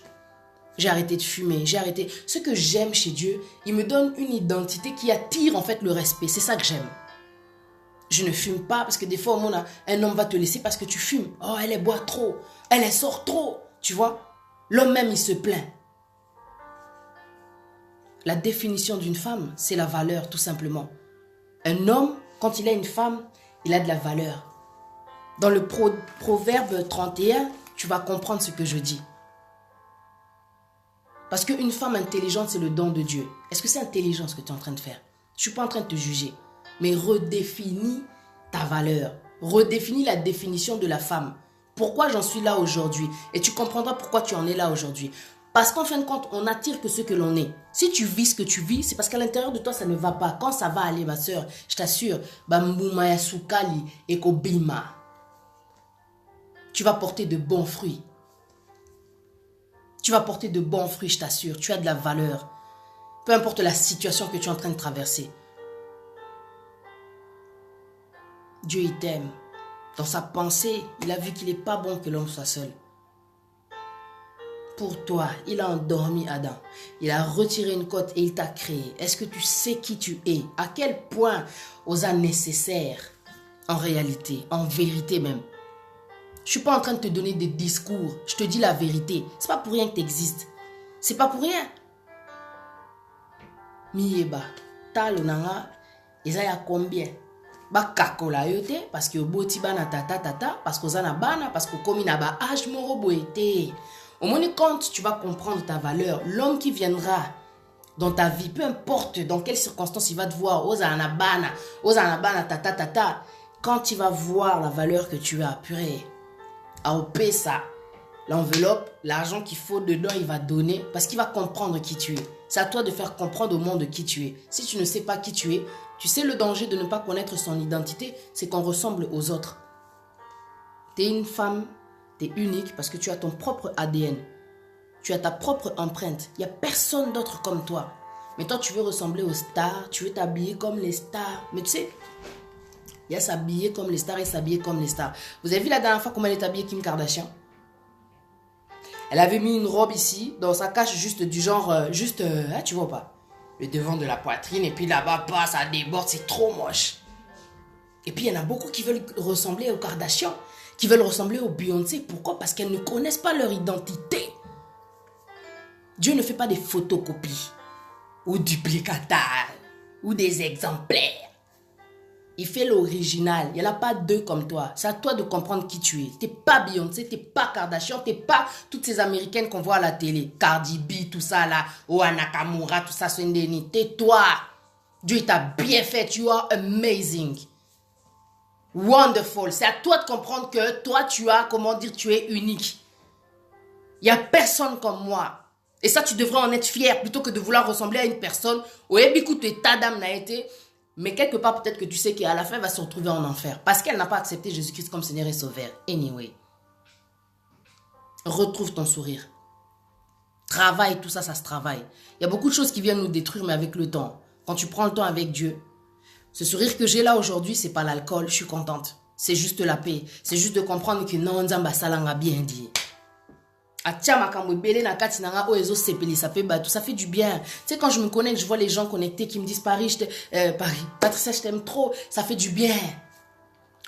J'ai arrêté de fumer, j'ai arrêté. Ce que j'aime chez Dieu, il me donne une identité qui attire en fait le respect. C'est ça que j'aime. Je ne fume pas parce que des fois, un homme va te laisser parce que tu fumes. Oh, elle boit trop. Elle sort trop. Tu vois? L'homme même, il se plaint. La définition d'une femme, c'est la valeur, tout simplement. Un homme, quand il a une femme, il a de la valeur. Dans le proverbe 31, tu vas comprendre ce que je dis. Parce qu'une femme intelligente, c'est le don de Dieu. Est-ce que c'est intelligent ce que tu es en train de faire? Je ne suis pas en train de te juger. Mais redéfinis ta valeur. Redéfinis la définition de la femme. Pourquoi j'en suis là aujourd'hui? Et tu comprendras pourquoi tu en es là aujourd'hui. Parce qu'en fin de compte, on n'attire que ce que l'on est. Si tu vis ce que tu vis, c'est parce qu'à l'intérieur de toi, ça ne va pas. Quand ça va aller, ma soeur, je t'assure, tu vas porter de bons fruits. Tu vas porter de bons fruits, je t'assure. Tu as de la valeur. Peu importe la situation que tu es en train de traverser. Dieu, il t'aime. Dans sa pensée, il a vu qu'il n'est pas bon que l'homme soit seul. Pour toi, il a endormi Adam. Il a retiré une côte et il t'a créé. Est-ce que tu sais qui tu es? À quel point osa nécessaire, en réalité, en vérité même. Je ne suis pas en train de te donner des discours. Je te dis la vérité. C'est pas pour rien que tu existes. C'est pas pour rien. Miyeba, talo nanga, ezaya combien? Ba kakola yote parce que boti bana tata parce que zana bana parce que komi na ba âge moro boete. Au moins quand tu vas comprendre ta valeur, l'homme qui viendra dans ta vie, peu importe dans quelles circonstances il va te voir, ozana bana tata, quand il va voir la valeur que tu as, purée, à opé ça, l'enveloppe, l'argent qu'il faut dedans, il va donner parce qu'il va comprendre qui tu es. C'est à toi de faire comprendre au monde qui tu es. Si tu ne sais pas qui tu es, tu sais le danger de ne pas connaître son identité, c'est qu'on ressemble aux autres. Tu es une femme, tu es unique parce que tu as ton propre ADN. Tu as ta propre empreinte. Il n'y a personne d'autre comme toi. Mais toi, tu veux ressembler aux stars, tu veux t'habiller comme les stars. Mais tu sais, il y a s'habiller comme les stars et s'habiller comme les stars. Vous avez vu la dernière fois comment elle est habillée Kim Kardashian? Elle avait mis une robe ici, dans sa cache juste du genre, tu vois pas, le devant de la poitrine, et puis là-bas, ça déborde, c'est trop moche. Et puis il y en a beaucoup qui veulent ressembler aux Kardashian, qui veulent ressembler aux Beyoncé. Pourquoi? Parce qu'elles ne connaissent pas leur identité. Dieu ne fait pas des photocopies ou duplicataires ou des exemplaires. Il fait l'original. Il n'y en a pas deux comme toi. C'est à toi de comprendre qui tu es. Tu n'es pas Beyoncé, tu n'es pas Kardashian, tu n'es pas toutes ces Américaines qu'on voit à la télé. Cardi B, tout ça là. Oa Nakamura, tout ça, Swendeni. Tais-toi. Dieu t'a bien fait. You are amazing. Wonderful. C'est à toi de comprendre que toi, tu as, comment dire, tu es unique. Il n'y a personne comme moi. Et ça, tu devrais en être fier plutôt que de vouloir ressembler à une personne. Ouais, écoute, tu es ta dame n'a été. Mais quelque part, peut-être que tu sais qu'à la fin, elle va se retrouver en enfer. Parce qu'elle n'a pas accepté Jésus-Christ comme Seigneur et Sauveur. Anyway. Retrouve ton sourire. Travaille, tout ça, ça se travaille. Il y a beaucoup de choses qui viennent nous détruire, mais avec le temps. Quand tu prends le temps avec Dieu. Ce sourire que j'ai là aujourd'hui, c'est pas l'alcool, je suis contente. C'est juste la paix. C'est juste de comprendre que non, Nzamba Salanga bien dit. Ça fait du bien. Tu sais, quand je me connecte, je vois les gens connectés qui me disent Paris, Patricia, je t'aime trop. Ça fait du bien.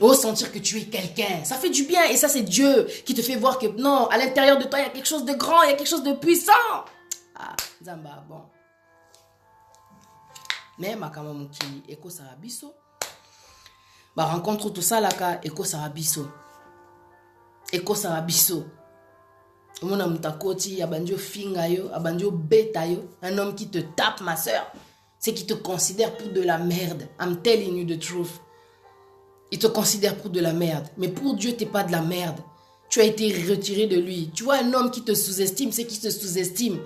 Oh, sentir que tu es quelqu'un. Ça fait du bien. Et ça, c'est Dieu qui te fait voir que non, à l'intérieur de toi, il y a quelque chose de grand, il y a quelque chose de puissant. Ah, Zamba, bon. Mais ma kamamuki, Eko Sarabiso. Bah, rencontre tout ça là, Eko Sarabiso. Eko Sarabiso. Un homme qui te tape, ma soeur, c'est qu'il te considère pour de la merde. I'm telling you the truth. Il te considère pour de la merde. Mais pour Dieu, tu n'es pas de la merde. Tu as été retiré de lui. Tu vois, un homme qui te sous-estime, c'est qu'il te sous-estime.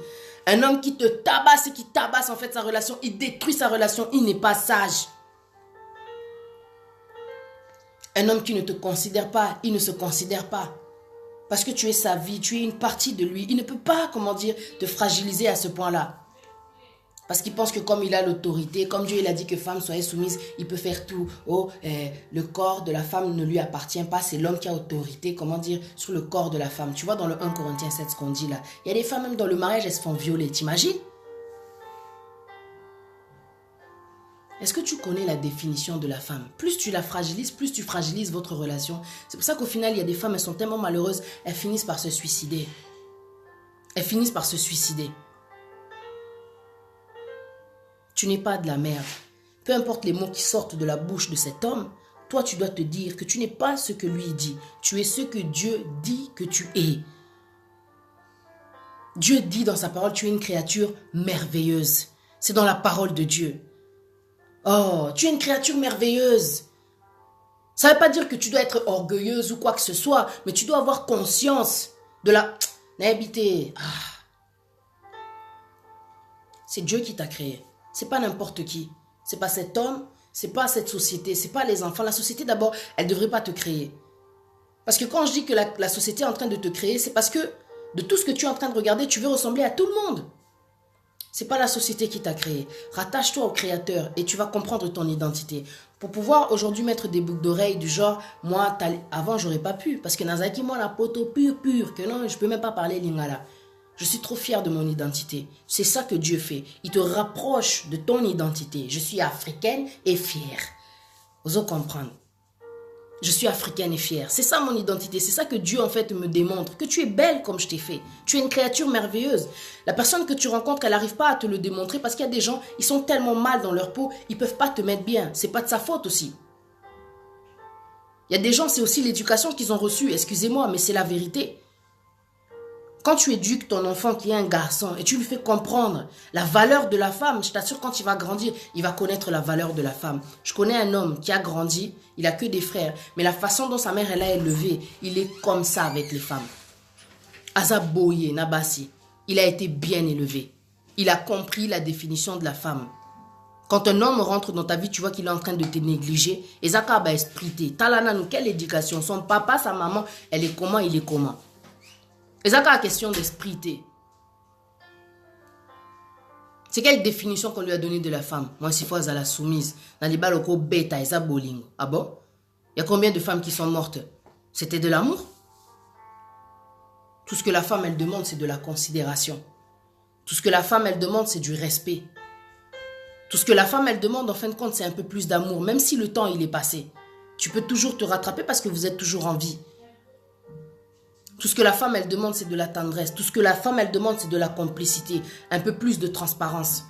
Un homme qui te tabasse, c'est qu'il tabasse en fait sa relation. Il détruit sa relation. Il n'est pas sage. Un homme qui ne te considère pas, il ne se considère pas. Parce que tu es sa vie, tu es une partie de lui. Il ne peut pas, comment dire, te fragiliser à ce point-là. Parce qu'il pense que comme il a l'autorité, comme Dieu il a dit que femme soyez soumise, il peut faire tout. Oh, le corps de la femme ne lui appartient pas, c'est l'homme qui a autorité, comment dire, sur le corps de la femme. Tu vois dans le 1 Corinthiens 7 ce qu'on dit là. Il y a des femmes même dans le mariage, elles se font violer, t'imagines? Est-ce que tu connais la définition de la femme? Plus tu la fragilises, plus tu fragilises votre relation. C'est pour ça qu'au final, il y a des femmes, elles sont tellement malheureuses, elles finissent par se suicider. Elles finissent par se suicider. Tu n'es pas de la merde. Peu importe les mots qui sortent de la bouche de cet homme, toi, tu dois te dire que tu n'es pas ce que lui dit. Tu es ce que Dieu dit que tu es. Dieu dit dans sa parole, tu es une créature merveilleuse. C'est dans la parole de Dieu. Oh, tu es une créature merveilleuse. Ça ne veut pas dire que tu dois être orgueilleuse ou quoi que ce soit, mais tu dois avoir conscience de la... C'est Dieu qui t'a créé. C'est pas n'importe qui. C'est pas cet homme, c'est pas cette société, c'est pas les enfants. La société d'abord, elle ne devrait pas te créer. Parce que quand je dis que la société est en train de te créer, c'est parce que de tout ce que tu es en train de regarder, tu veux ressembler à tout le monde. C'est pas la société qui t'a créé. Rattache-toi au Créateur et tu vas comprendre ton identité. Pour pouvoir aujourd'hui mettre des boucles d'oreilles du genre, moi, avant, j'aurais pas pu. Parce que Nazaki, moi, la poto pure, que non, je peux même pas parler lingala. Je suis trop fière de mon identité. C'est ça que Dieu fait. Il te rapproche de ton identité. Je suis africaine et fière. Vous allez comprendre. Je suis africaine et fière. C'est ça mon identité. C'est ça que Dieu en fait me démontre. Que tu es belle comme je t'ai fait. Tu es une créature merveilleuse. La personne que tu rencontres, elle n'arrive pas à te le démontrer parce qu'il y a des gens, ils sont tellement mal dans leur peau, ils ne peuvent pas te mettre bien. C'est pas de sa faute aussi. Il y a des gens, c'est aussi l'éducation qu'ils ont reçue. Excusez-moi, mais c'est la vérité. Quand tu éduques ton enfant qui est un garçon et tu lui fais comprendre la valeur de la femme, je t'assure quand il va grandir, il va connaître la valeur de la femme. Je connais un homme qui a grandi, il a que des frères, mais la façon dont sa mère elle a élevé, il est comme ça avec les femmes. Azaboye Nabasi, il a été bien élevé. Il a compris la définition de la femme. Quand un homme rentre dans ta vie, tu vois qu'il est en train de te négliger. Et Zaka va espriter. Talana nous, quelle éducation? Son papa, sa maman, elle est comment, il est comment? Et ça, la question d'esprit. C'est quelle définition qu'on lui a donnée de la femme? Moi, si fois à la soumise, dans les balocos bêta et ça bolingo. Ah bon? Il y a combien de femmes qui sont mortes? C'était de l'amour? Tout ce que la femme, elle demande, c'est de la considération. Tout ce que la femme, elle demande, c'est du respect. Tout ce que la femme, elle demande, en fin de compte, c'est un peu plus d'amour. Même si le temps, il est passé. Tu peux toujours te rattraper parce que vous êtes toujours en vie. Tout ce que la femme, elle demande, c'est de la tendresse. Tout ce que la femme, elle demande, c'est de la complicité. Un peu plus de transparence.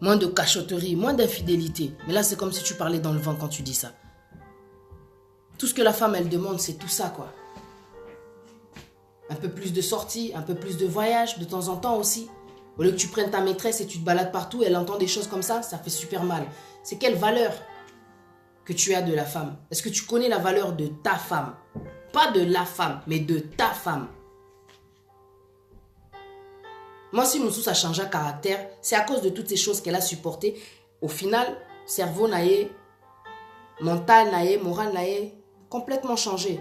Moins de cachotterie, moins d'infidélité. Mais là, c'est comme si tu parlais dans le vent quand tu dis ça. Tout ce que la femme, elle demande, c'est tout ça, quoi. Un peu plus de sorties, un peu plus de voyages, de temps en temps aussi. Au lieu que tu prennes ta maîtresse et tu te balades partout, elle entend des choses comme ça fait super mal. C'est quelle valeur que tu as de la femme? Est-ce que tu connais la valeur de ta femme? Pas de la femme, mais de ta femme. Moi, si Moussous a changé de caractère, c'est à cause de toutes ces choses qu'elle a supportées. Au final, cerveau naïe, mental naïe, moral naïe, complètement changé.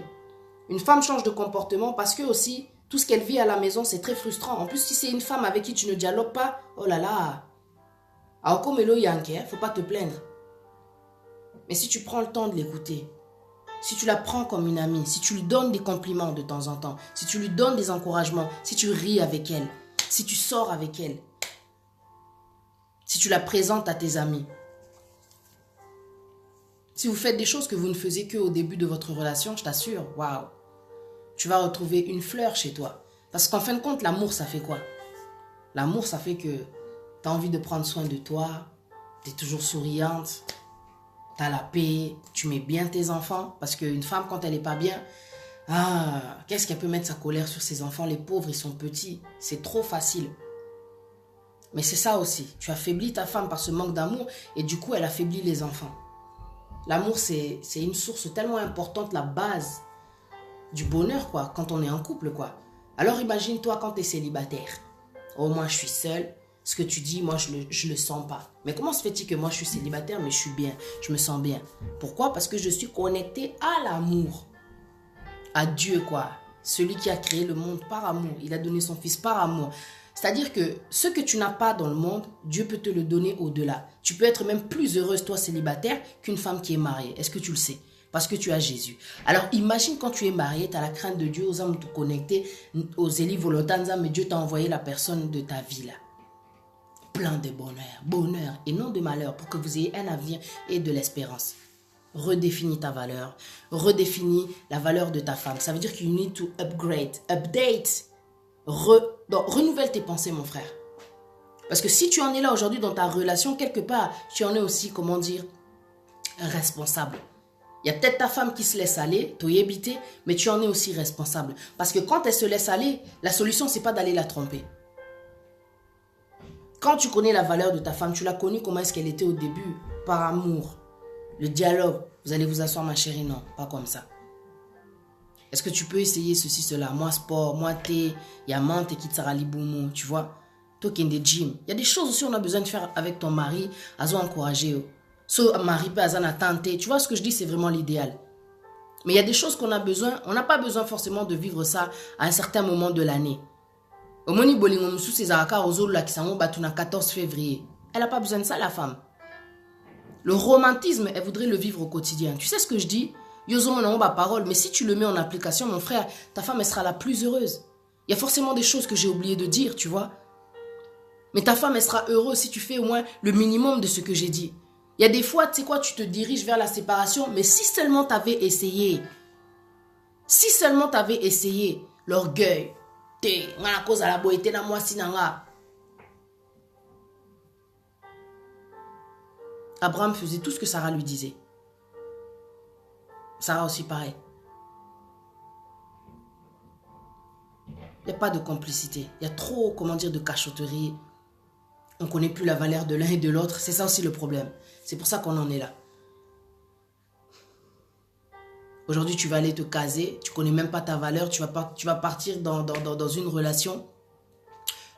Une femme change de comportement parce que aussi, tout ce qu'elle vit à la maison, c'est très frustrant. En plus, si c'est une femme avec qui tu ne dialogues pas, oh là là, Aokomelo Yankee, faut pas te plaindre. Mais si tu prends le temps de l'écouter, si tu la prends comme une amie, si tu lui donnes des compliments de temps en temps, si tu lui donnes des encouragements, si tu ris avec elle, si tu sors avec elle, si tu la présentes à tes amis, si vous faites des choses que vous ne faisiez qu'au début de votre relation, je t'assure, waouh, tu vas retrouver une fleur chez toi. Parce qu'en fin de compte, l'amour, ça fait quoi? L'amour, ça fait que tu as envie de prendre soin de toi, tu es toujours souriante, tu as la paix, tu mets bien tes enfants. Parce qu'une femme, quand elle n'est pas bien, qu'est-ce qu'elle peut mettre sa colère sur ses enfants? Les pauvres, ils sont petits. C'est trop facile. Mais c'est ça aussi. Tu affaiblis ta femme par ce manque d'amour et du coup, elle affaiblit les enfants. L'amour, c'est une source tellement importante, la base du bonheur, quoi, quand on est en couple, quoi. Alors imagine-toi quand tu es célibataire. Oh, moi, je suis seule. Ce que tu dis, moi, je le sens pas. Mais comment se fait-il que moi, je suis célibataire, mais je suis bien, je me sens bien? Pourquoi? Parce que je suis connectée à l'amour. À Dieu, quoi. Celui qui a créé le monde par amour. Il a donné son fils par amour. C'est-à-dire que ce que tu n'as pas dans le monde, Dieu peut te le donner au-delà. Tu peux être même plus heureuse, toi, célibataire, qu'une femme qui est mariée. Est-ce que tu le sais? Parce que tu as Jésus. Alors imagine quand tu es marié, tu as la crainte de Dieu, aux âmes te connecter, aux élits volontaires, mais Dieu t'a envoyé la personne de ta vie là. Plein de bonheur et non de malheur pour que vous ayez un avenir et de l'espérance. Redéfinis ta valeur, redéfinis la valeur de ta femme. Ça veut dire que you need to update. Donc, renouvelle tes pensées, mon frère. Parce que si tu en es là aujourd'hui dans ta relation, quelque part, tu en es aussi, comment dire, responsable. Il y a peut-être ta femme qui se laisse aller, t'oyébiter, mais tu en es aussi responsable. Parce que quand elle se laisse aller, la solution, c'est pas d'aller la tromper. Quand tu connais la valeur de ta femme, tu l'as connue comment est-ce qu'elle était au début, par amour. Le dialogue, vous allez vous asseoir ma chérie, non, pas comme ça. Est-ce que tu peux essayer ceci, cela? Moi sport, moi thé, il y a mante qui tsara liboumou, tu vois. Toi qui es des gym. Il y a des choses aussi on a besoin de faire avec ton mari, à encourager. So mari peut à tenter. Tu vois ce que je dis, c'est vraiment l'idéal. Mais il y a des choses qu'on a besoin, on n'a pas besoin forcément de vivre ça à un certain moment de l'année. Au moni bolingo musu ses araka aux autres là qui sont battus le 14 février. Elle n'a pas besoin de ça la femme. Le romantisme, elle voudrait le vivre au quotidien. Tu sais ce que je dis? Yozo mon parole, mais si tu le mets en application, mon frère, ta femme elle sera la plus heureuse. Il y a forcément des choses que j'ai oublié de dire, tu vois. Mais ta femme elle sera heureuse si tu fais au moins le minimum de ce que j'ai dit. Il y a des fois, tu sais quoi, tu te diriges vers la séparation, mais si seulement tu avais essayé, l'orgueil, la cause à la beauté na moi sinanga. Abraham faisait tout ce que Sarah lui disait. Sarah aussi pareil. Il n'y a pas de complicité. Il y a trop, comment dire, de cachotterie. On ne connaît plus la valeur de l'un et de l'autre. C'est ça aussi le problème. C'est pour ça qu'on en est là. Aujourd'hui, tu vas aller te caser. Tu ne connais même pas ta valeur. Tu vas partir dans une relation.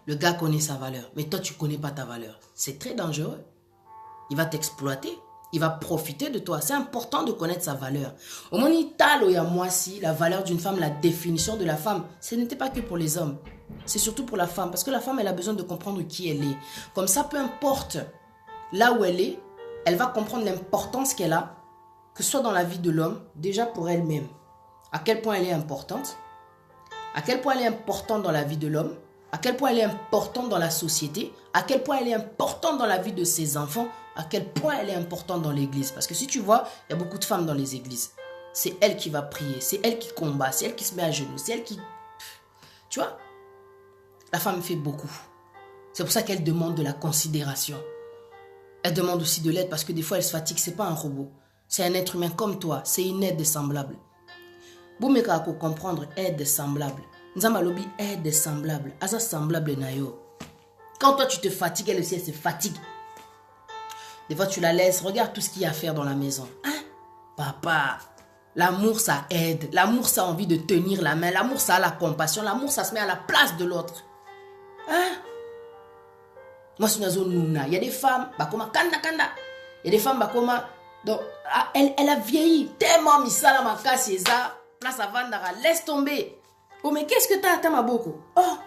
Le gars connaît sa valeur. Mais toi, tu ne connais pas ta valeur. C'est très dangereux. Il va t'exploiter. Il va profiter de toi. C'est important de connaître sa valeur. Au moins, la valeur d'une femme, la définition de la femme, ce n'était pas que pour les hommes. C'est surtout pour la femme. Parce que la femme, elle a besoin de comprendre qui elle est. Comme ça, peu importe là où elle est, elle va comprendre l'importance qu'elle a, que ce soit dans la vie de l'homme, déjà pour elle-même. À quel point elle est importante. À quel point elle est importante dans la vie de l'homme. À quel point elle est importante dans la société. À quel point elle est importante dans la vie de ses enfants. À quel point elle est importante dans l'église. Parce que si tu vois, il y a beaucoup de femmes dans les églises. c'est elle qui va prier, c'est elle qui combat, c'est elle qui se met à genoux, c'est elle qui... Tu vois, la femme fait beaucoup. C'est pour ça qu'elle demande de la considération. Elle demande aussi de l'aide parce que des fois elle se fatigue, c'est pas un robot. C'est un être humain comme toi, c'est une aide semblable. Boumeka pour comprendre aide semblable. Nzamalobi aide semblable. Asa semblable na yo. Quand toi tu te fatigues, elle aussi elle se fatigue. Des fois tu la laisses, regarde tout ce qu'il y a à faire dans la maison. Hein? Papa, l'amour ça aide. L'amour ça a envie de tenir la main. L'amour ça a la compassion. L'amour ça se met à la place de l'autre. Hein? Moi je suis dans une zone. Il y a des femmes, bakoma kanda. Il y a des femmes, bakoma. Donc, elle a vieilli. Tellement misala makasi eza. Place à Vandara, laisse tomber. Oh, mais qu'est-ce que t'as à Tamaboko? Oh!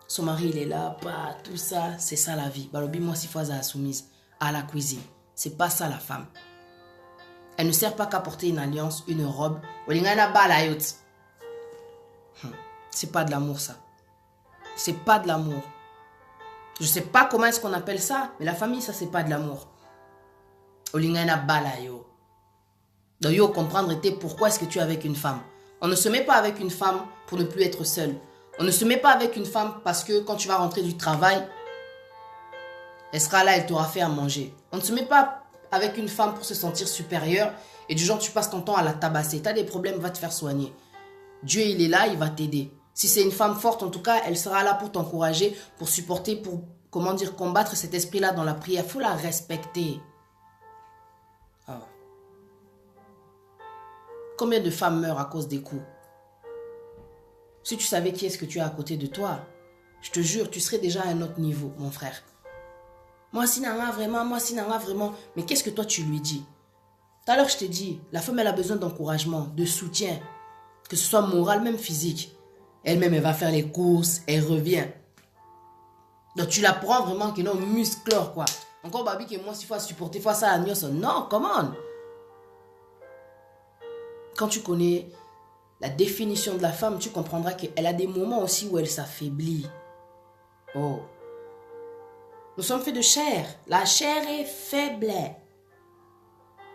Son mari, il est là, pas tout ça. C'est ça la vie. Balobi, moi, si fois à soumise à la cuisine. C'est pas ça la femme. Elle ne sert pas qu'à porter une alliance, une robe. C'est pas de l'amour, ça. C'est pas de l'amour. Je sais pas comment est-ce qu'on appelle ça, mais la famille, ça, c'est pas de l'amour. Olingana balayo. Donc, il faut comprendre pourquoi est-ce que tu es avec une femme. On ne se met pas avec une femme pour ne plus être seul. On ne se met pas avec une femme parce que quand tu vas rentrer du travail, elle sera là, elle t'aura fait à manger. On ne se met pas avec une femme pour se sentir supérieur et du genre tu passes ton temps à la tabasser. Tu as des problèmes, va te faire soigner. Dieu, il est là, il va t'aider. Si c'est une femme forte, en tout cas, elle sera là pour t'encourager, pour supporter, pour, comment dire, combattre cet esprit-là dans la prière. Il faut la respecter. Oh. Combien de femmes meurent à cause des coups? Si tu savais qui est-ce que tu as à côté de toi, je te jure, tu serais déjà à un autre niveau, mon frère. Moi, si n'en a vraiment. Mais qu'est-ce que toi, tu lui dis? Tout à l'heure, je t'ai dit, la femme, elle a besoin d'encouragement, de soutien, que ce soit moral, même physique. Elle-même, elle va faire les courses, elle revient. Donc, tu la prends vraiment que non, musclore, quoi. Encore, babi, que moi, s'il faut supporter, face à la non, come on. Quand tu connais la définition de la femme, tu comprendras qu'elle a des moments aussi où elle s'affaiblit. Oh. Nous sommes faits de chair. La chair est faible.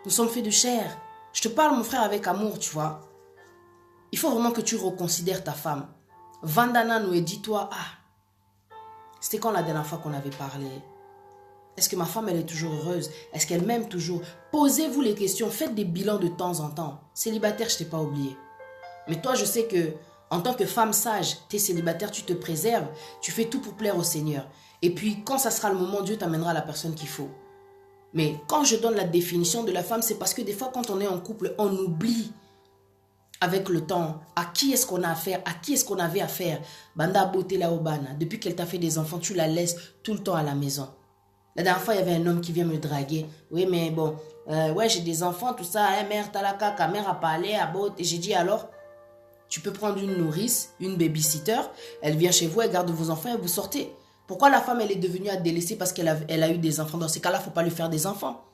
Nous sommes faits de chair. Je te parle, mon frère, avec amour, tu vois. Il faut vraiment que tu reconsidères ta femme. Vandana nous et dis-toi, c'était quand la dernière fois qu'on avait parlé? Est-ce que ma femme, elle est toujours heureuse? Est-ce qu'elle m'aime toujours? Posez-vous les questions, faites des bilans de temps en temps. Célibataire, je ne t'ai pas oublié. Mais toi, je sais que en tant que femme sage, tu es célibataire, tu te préserves, tu fais tout pour plaire au Seigneur. Et puis, quand ça sera le moment, Dieu t'amènera la personne qu'il faut. Mais quand je donne la définition de la femme, c'est parce que des fois, quand on est en couple, on oublie avec le temps à qui est-ce qu'on a affaire, à qui est-ce qu'on avait affaire. Banda beauté la obana, depuis qu'elle t'a fait des enfants, tu la laisses tout le temps à la maison. La dernière fois, il y avait un homme qui vient me draguer. Oui, mais bon, ouais, j'ai des enfants, tout ça. Hein, mère, t'as la caca, mère a parlé, à botte. Et j'ai dit alors, tu peux prendre une nourrice, une babysitter. Elle vient chez vous, elle garde vos enfants et vous sortez. Pourquoi la femme, elle est devenue à délaisser parce qu'elle a eu des enfants? Dans ces cas-là, il ne faut pas lui faire des enfants.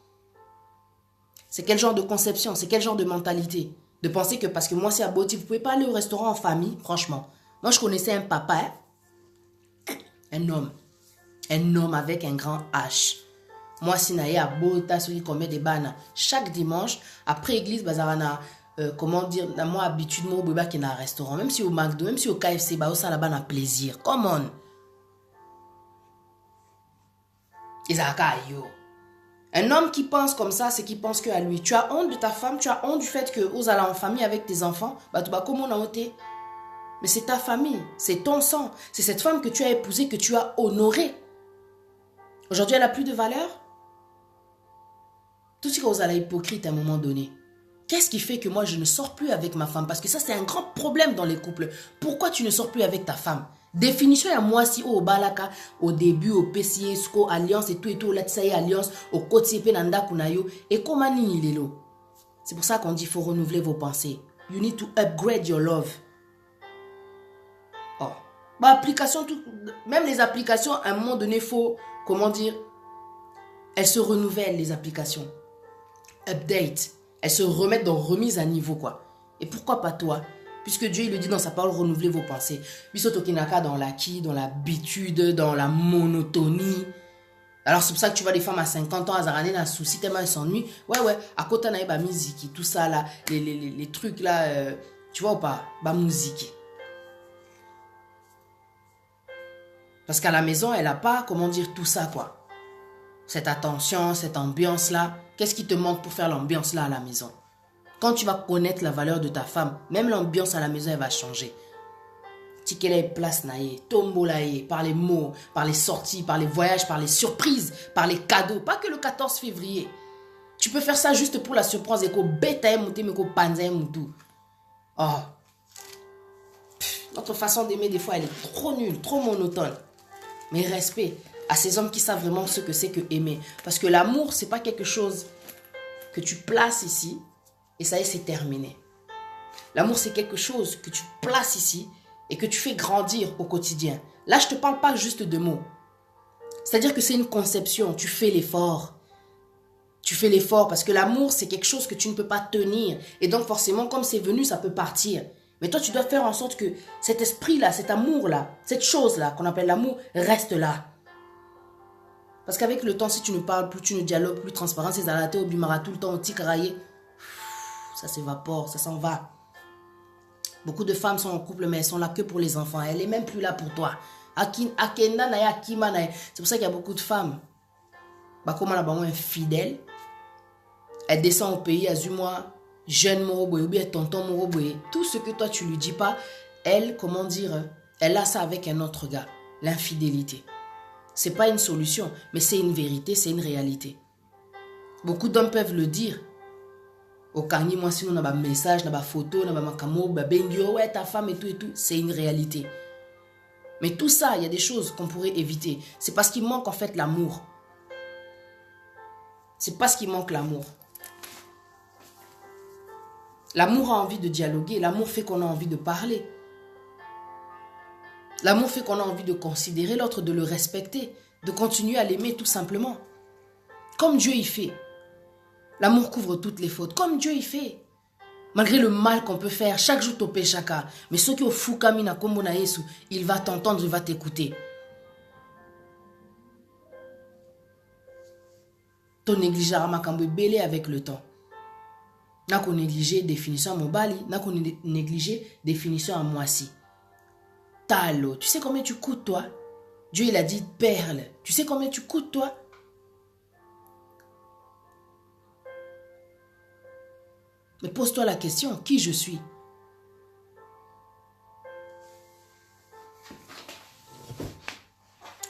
C'est quel genre de conception? C'est quel genre de mentalité? De penser que parce que moi, c'est à Boti, vous ne pouvez pas aller au restaurant en famille, franchement. Moi, je connaissais un papa, hein? Un homme. Un homme avec un grand H. Moi, si naïe à Bota, celui qui commet des bannes, chaque dimanche, après église, bazarana, comment dire, moi, habitude, moi, au qui est dans un restaurant, même si au McDo, même si au KFC, bah, ça là-bas, a plaisir. Come on. Un homme qui pense comme ça, c'est qu'il pense que à lui. Tu as honte de ta femme, tu as honte du fait que vous allez en famille avec tes enfants, bah, tu vas comment on a ôté. Mais c'est ta famille, c'est ton sang, c'est cette femme que tu as épousée, que tu as honorée. Aujourd'hui, elle n'a plus de valeur. Tout ce que vous allez hypocrite à un moment donné. Qu'est-ce qui fait que moi, je ne sors plus avec ma femme? Parce que ça, c'est un grand problème dans les couples. Pourquoi tu ne sors plus avec ta femme? Définition à moi si au balaka, au début, au PCS, au alliance et tout, là, ça y est, alliance, au côté penanda kunayo, et comment ni lelo. C'est pour ça qu'on dit qu'il faut renouveler vos pensées. You need to upgrade your love. Oh. Bah, application, même les applications, à un moment donné, il faut, comment dire, elles se renouvellent, les applications. Update. Elles se remettent dans remise à niveau, quoi. Et pourquoi pas toi? Puisque Dieu, il le dit dans sa parole, renouvelez vos pensées. Bisoto Kinaka dans l'acquis, dans l'habitude, dans la monotonie. Alors, c'est pour ça que tu vois des femmes à 50 ans, elles ont un souci, tellement elles s'ennuient. Ouais, à côté, on a musique, tout ça, là, les trucs, là, tu vois ou pas, musique. Parce qu'à la maison, elle n'a pas, comment dire, tout ça, quoi. Cette attention, cette ambiance-là. Qu'est-ce qui te manque pour faire l'ambiance-là à la maison? Quand tu vas connaître la valeur de ta femme, même l'ambiance à la maison, elle va changer. Tikele place naïe, tombolaïe, par les mots, par les sorties, par les voyages, par les surprises, par les cadeaux. Pas que le 14 février. Tu peux faire ça juste pour la surprise et que bêta mouté mais que panza moutou. Oh. Notre façon d'aimer des fois elle est trop nulle, trop monotone. Mais respect à ces hommes qui savent vraiment ce que c'est que aimer. Parce que l'amour, c'est pas quelque chose que tu places ici et ça y est, c'est terminé. L'amour, c'est quelque chose que tu places ici et que tu fais grandir au quotidien. Là, je ne te parle pas juste de mots. C'est-à-dire que c'est une conception. Tu fais l'effort. Tu fais l'effort parce que l'amour, c'est quelque chose que tu ne peux pas tenir. Et donc, forcément, comme c'est venu, ça peut partir. Mais toi, tu dois faire en sorte que cet esprit-là, cet amour-là, cette chose-là qu'on appelle l'amour, reste là. Parce qu'avec le temps, si tu ne parles plus, tu ne dialogues plus, transparent, c'est zalaté, obimara tout le temps, ticaraillé, ça s'évapore, ça s'en va. Beaucoup de femmes sont en couple, mais elles sont là que pour les enfants. Elle n'est même plus là pour toi. C'est pour ça qu'il y a beaucoup de femmes. Comme on est fidèle, elle descend au pays, elle dit moi, jeune moroboy, ou bien tonton moroboy. Tout ce que toi tu lui dis pas, elle, comment dire, elle a ça avec un autre gars. L'infidélité. C'est pas une solution, mais c'est une vérité, c'est une réalité. Beaucoup d'hommes peuvent le dire. Au Kanye, moi, si on a un message, on a une photo, on a un camo, ouais, ta femme et tout, c'est une réalité. Mais tout ça, il y a des choses qu'on pourrait éviter. C'est parce qu'il manque en fait l'amour. C'est parce qu'il manque l'amour. L'amour a envie de dialoguer, l'amour fait qu'on a envie de parler. L'amour fait qu'on a envie de considérer l'autre, de le respecter, de continuer à l'aimer tout simplement. Comme Dieu y fait. L'amour couvre toutes les fautes, comme Dieu y fait. Malgré le mal qu'on peut faire, chaque jour topé chaka. Mais ceux qui ont fou kamina komona Yesu, il va t'entendre, il va t'écouter. Ton négligera makambo belé avec le temps. N'a qu'on négligé définition à Mobali, n'a qu'on négligé définition à Moissy. Talo, tu sais combien tu coûtes toi? Dieu il a dit perle. Tu sais combien tu coûtes toi? Mais pose-toi la question, qui je suis?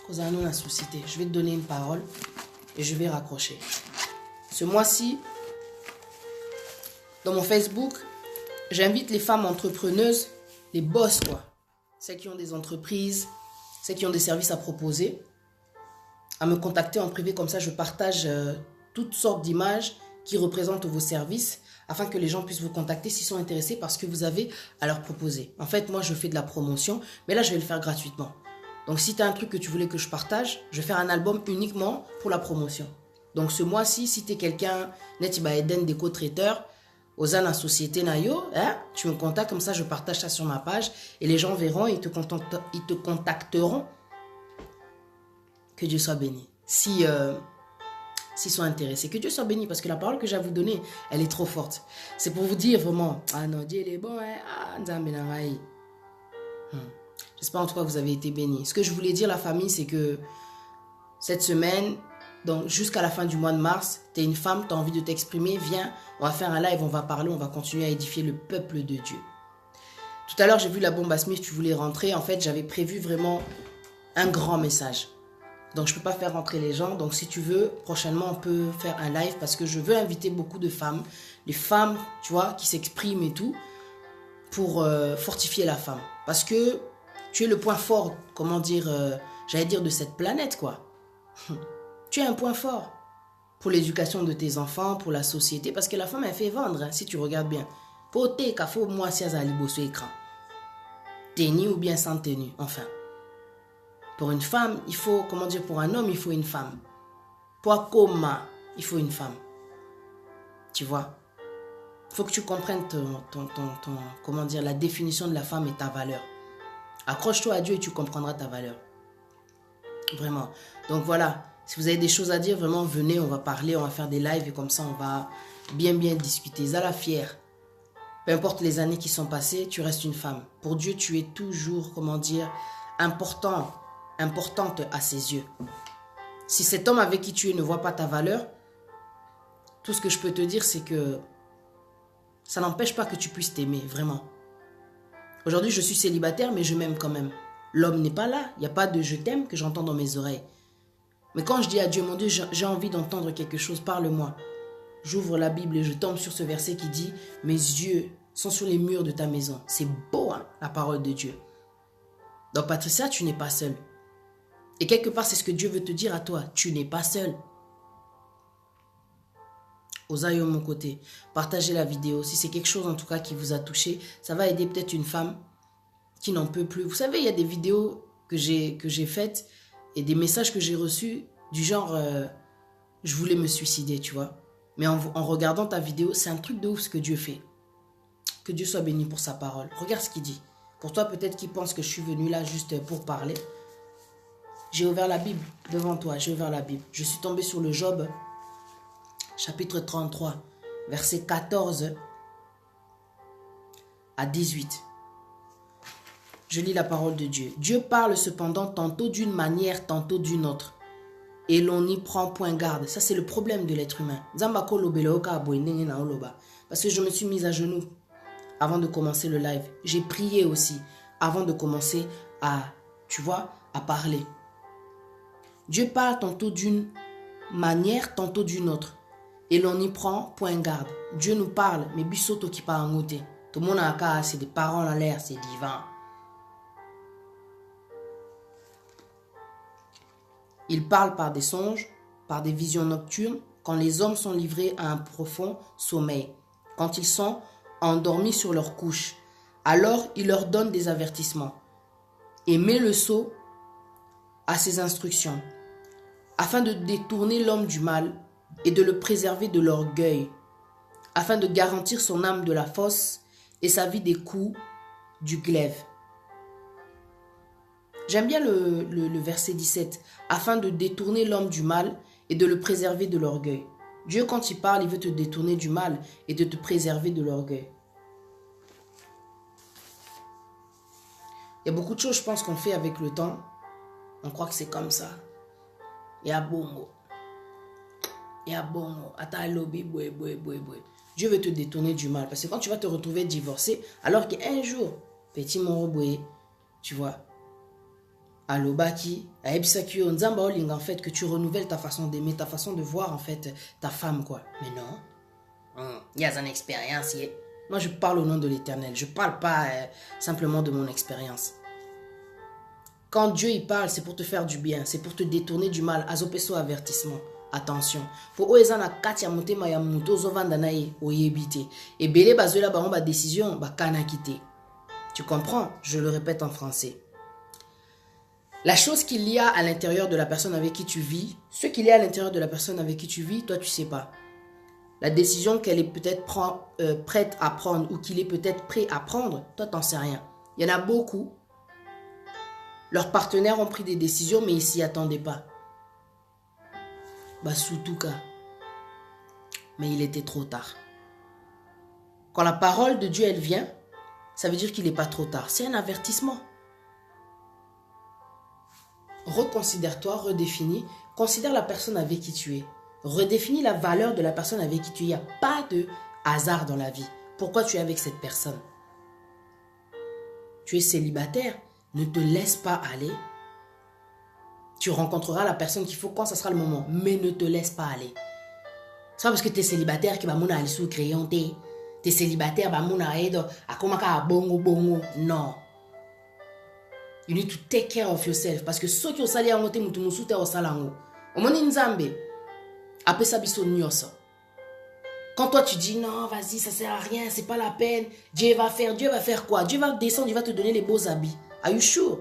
La société. Je vais te donner une parole et je vais raccrocher. Ce mois-ci, dans mon Facebook, j'invite les femmes entrepreneuses, les boss quoi, celles qui ont des entreprises, celles qui ont des services à proposer, à me contacter en privé, comme ça je partage toutes sortes d'images qui représentent vos services afin que les gens puissent vous contacter s'ils sont intéressés par ce que vous avez à leur proposer. En fait, moi, je fais de la promotion, mais là, je vais le faire gratuitement. Donc, si tu as un truc que tu voulais que je partage, je vais faire un album uniquement pour la promotion. Donc, ce mois-ci, si tu es quelqu'un, Netiba Eden, déco-traiteur, aux la société Nayo, tu me contactes, comme ça, je partage ça sur ma page et les gens verront, ils te contacteront. Que Dieu soit béni. S'ils sont intéressés. Que Dieu soit béni parce que la parole que j'ai à vous donner, elle est trop forte. C'est pour vous dire vraiment, ah non, Dieu il est bon, J'espère en tout cas que vous avez été bénis. Ce que je voulais dire la famille, c'est que cette semaine, donc jusqu'à la fin du mois de mars, tu es une femme, tu as envie de t'exprimer, viens, on va faire un live, on va parler, on va continuer à édifier le peuple de Dieu. Tout à l'heure, j'ai vu la bombe à Smith, tu voulais rentrer. En fait, j'avais prévu vraiment un grand message. Donc, je ne peux pas faire rentrer les gens. Donc, si tu veux, prochainement, on peut faire un live parce que je veux inviter beaucoup de femmes. Les femmes, tu vois, qui s'expriment et tout pour fortifier la femme. Parce que tu es le point fort, comment dire, j'allais dire de cette planète, quoi. Tu es un point fort pour l'éducation de tes enfants, pour la société. Parce que la femme, elle fait vendre, hein, si tu regardes bien. Côté, qu'il faut moi, si elle a sur écran. Tenue ou bien sans tenue, enfin. Pour une femme, il faut, comment dire, pour un homme, il faut une femme. Pour un coma, il faut une femme. Tu vois? Il faut que tu comprennes comment dire, la définition de la femme et ta valeur. Accroche-toi à Dieu et tu comprendras ta valeur. Vraiment. Donc voilà, Si vous avez des choses à dire, vraiment, venez, on va parler, on va faire des lives et comme ça, on va bien discuter. Zala fière. Peu importe les années qui sont passées, tu restes une femme. Pour Dieu, tu es toujours, comment dire, importante à ses yeux. Si cet homme avec qui tu es ne voit pas ta valeur, tout ce que je peux te dire, c'est que ça n'empêche pas que tu puisses t'aimer, vraiment. Aujourd'hui, je suis célibataire, mais je m'aime quand même. L'homme n'est pas là, il n'y a pas de « je t'aime » que j'entends dans mes oreilles. Mais quand je dis à Dieu, mon Dieu, j'ai envie d'entendre quelque chose, parle-moi. J'ouvre la Bible et je tombe sur ce verset qui dit « Mes yeux sont sur les murs de ta maison ». C'est beau, hein, la parole de Dieu. Donc Patricia, tu n'es pas seule. Et quelque part, c'est ce que Dieu veut te dire à toi. Tu n'es pas seule. Osayo mon côté, partagez la vidéo. Si c'est quelque chose en tout cas qui vous a touché, ça va aider peut-être une femme qui n'en peut plus. Vous savez, il y a des vidéos que j'ai faites et des messages que j'ai reçus du genre je voulais me suicider, tu vois. Mais en regardant ta vidéo, c'est un truc de ouf ce que Dieu fait. Que Dieu soit béni pour sa parole. Regarde ce qu'il dit. Pour toi, peut-être qu'il pense que je suis venu là juste pour parler. J'ai ouvert la Bible devant toi, j'ai ouvert la Bible. Je suis tombé sur le Job, chapitre 33, verset 14 à 18. Je lis la parole de Dieu. Dieu parle cependant tantôt d'une manière, tantôt d'une autre. Et l'on n'y prend point garde. Ça, c'est le problème de l'être humain. Parce que je me suis mise à genoux avant de commencer le live. J'ai prié aussi avant de commencer à, tu vois, à parler. Dieu parle tantôt d'une manière, tantôt d'une autre. Et l'on n'y prend point garde. Dieu nous parle, mais bisoto qui parle en côté. Tout le monde a cas, c'est des paroles en l'air, c'est divin. Il parle par des songes, par des visions nocturnes, quand les hommes sont livrés à un profond sommeil, quand ils sont endormis sur leur couche. Alors il leur donne des avertissements et met le sceau à ses instructions, afin de détourner l'homme du mal et de le préserver de l'orgueil, afin de garantir son âme de la fosse et sa vie des coups du glaive. J'aime bien le verset 17. Afin de détourner l'homme du mal et de le préserver de l'orgueil. Dieu, quand il parle, il veut te détourner du mal et de te préserver de l'orgueil. Il y a beaucoup de choses, je pense, qu'on fait avec le temps. On croit que c'est comme ça. Il y a bongo. Il y a bongo. Dieu veut te détourner du mal. Parce que quand tu vas te retrouver divorcé, alors qu'un jour, petit mon tu vois, Alobaki, en fait, que tu renouvelles ta façon d'aimer, ta façon de voir, en fait, ta femme, quoi. Mais non. Il y a une expérience. Moi, je parle au nom de l'Éternel. Je ne parle pas simplement de mon expérience. Quand Dieu il parle, c'est pour te faire du bien. C'est pour te détourner du mal. Azopeso avertissement. Attention. Pour oezana katia motema ya muto zovanda nae oyebite. Et belé bazola ba on ba décision ba kana kite. Tu comprends? Je le répète en français. La chose qu'il y a à l'intérieur de la personne avec qui tu vis, ce qu'il y a à l'intérieur de la personne avec qui tu vis, toi, tu ne sais pas. La décision qu'elle est peut-être prête à prendre ou qu'il est peut-être prêt à prendre, toi, tu n'en sais rien. Il y en a beaucoup. Leurs partenaires ont pris des décisions, mais ils ne s'y attendaient pas. Surtout cas. Mais il était trop tard. Quand la parole de Dieu, elle vient, ça veut dire qu'il n'est pas trop tard. C'est un avertissement. Reconsidère-toi, redéfinis, considère la personne avec qui tu es. Redéfinis la valeur de la personne avec qui tu es. Il n'y a pas de hasard dans la vie. Pourquoi tu es avec cette personne? Tu es célibataire, ne te laisse pas aller. Tu rencontreras la personne qu'il faut quand ça sera le moment, mais ne te laisse pas aller. C'est pas parce que tu es célibataire que tu vas aller sous crayon. Tu es célibataire, tu vas aller à komaka bongo bongo. Non. You need to take care of yourself. Parce que ceux qui ont salé en côté, mutu musute au salango. Omoni nzambe. Après ça, biso nyoso. Quand toi tu dis non, vas-y, ça sert à rien, c'est pas la peine. Dieu va faire quoi? Dieu va descendre, il va te donner les beaux habits. Are you sure?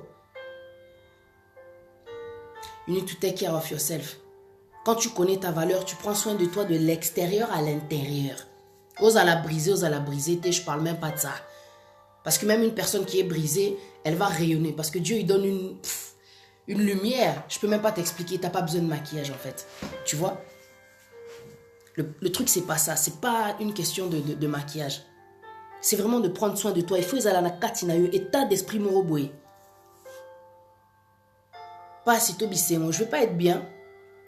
You need to take care of yourself. Quand tu connais ta valeur, tu prends soin de toi de l'extérieur à l'intérieur. Ose à la briser, je parle même pas de ça. Parce que même une personne qui est brisée, elle va rayonner. Parce que Dieu, il donne une lumière. Je peux même pas t'expliquer. T'as pas besoin de maquillage, en fait. Tu vois? Le truc, c'est pas ça. C'est pas une question de maquillage. C'est vraiment de prendre soin de toi. Il faut que na katina yo état d'esprit moroboué. Pas si to bisemo. Je vais pas être bien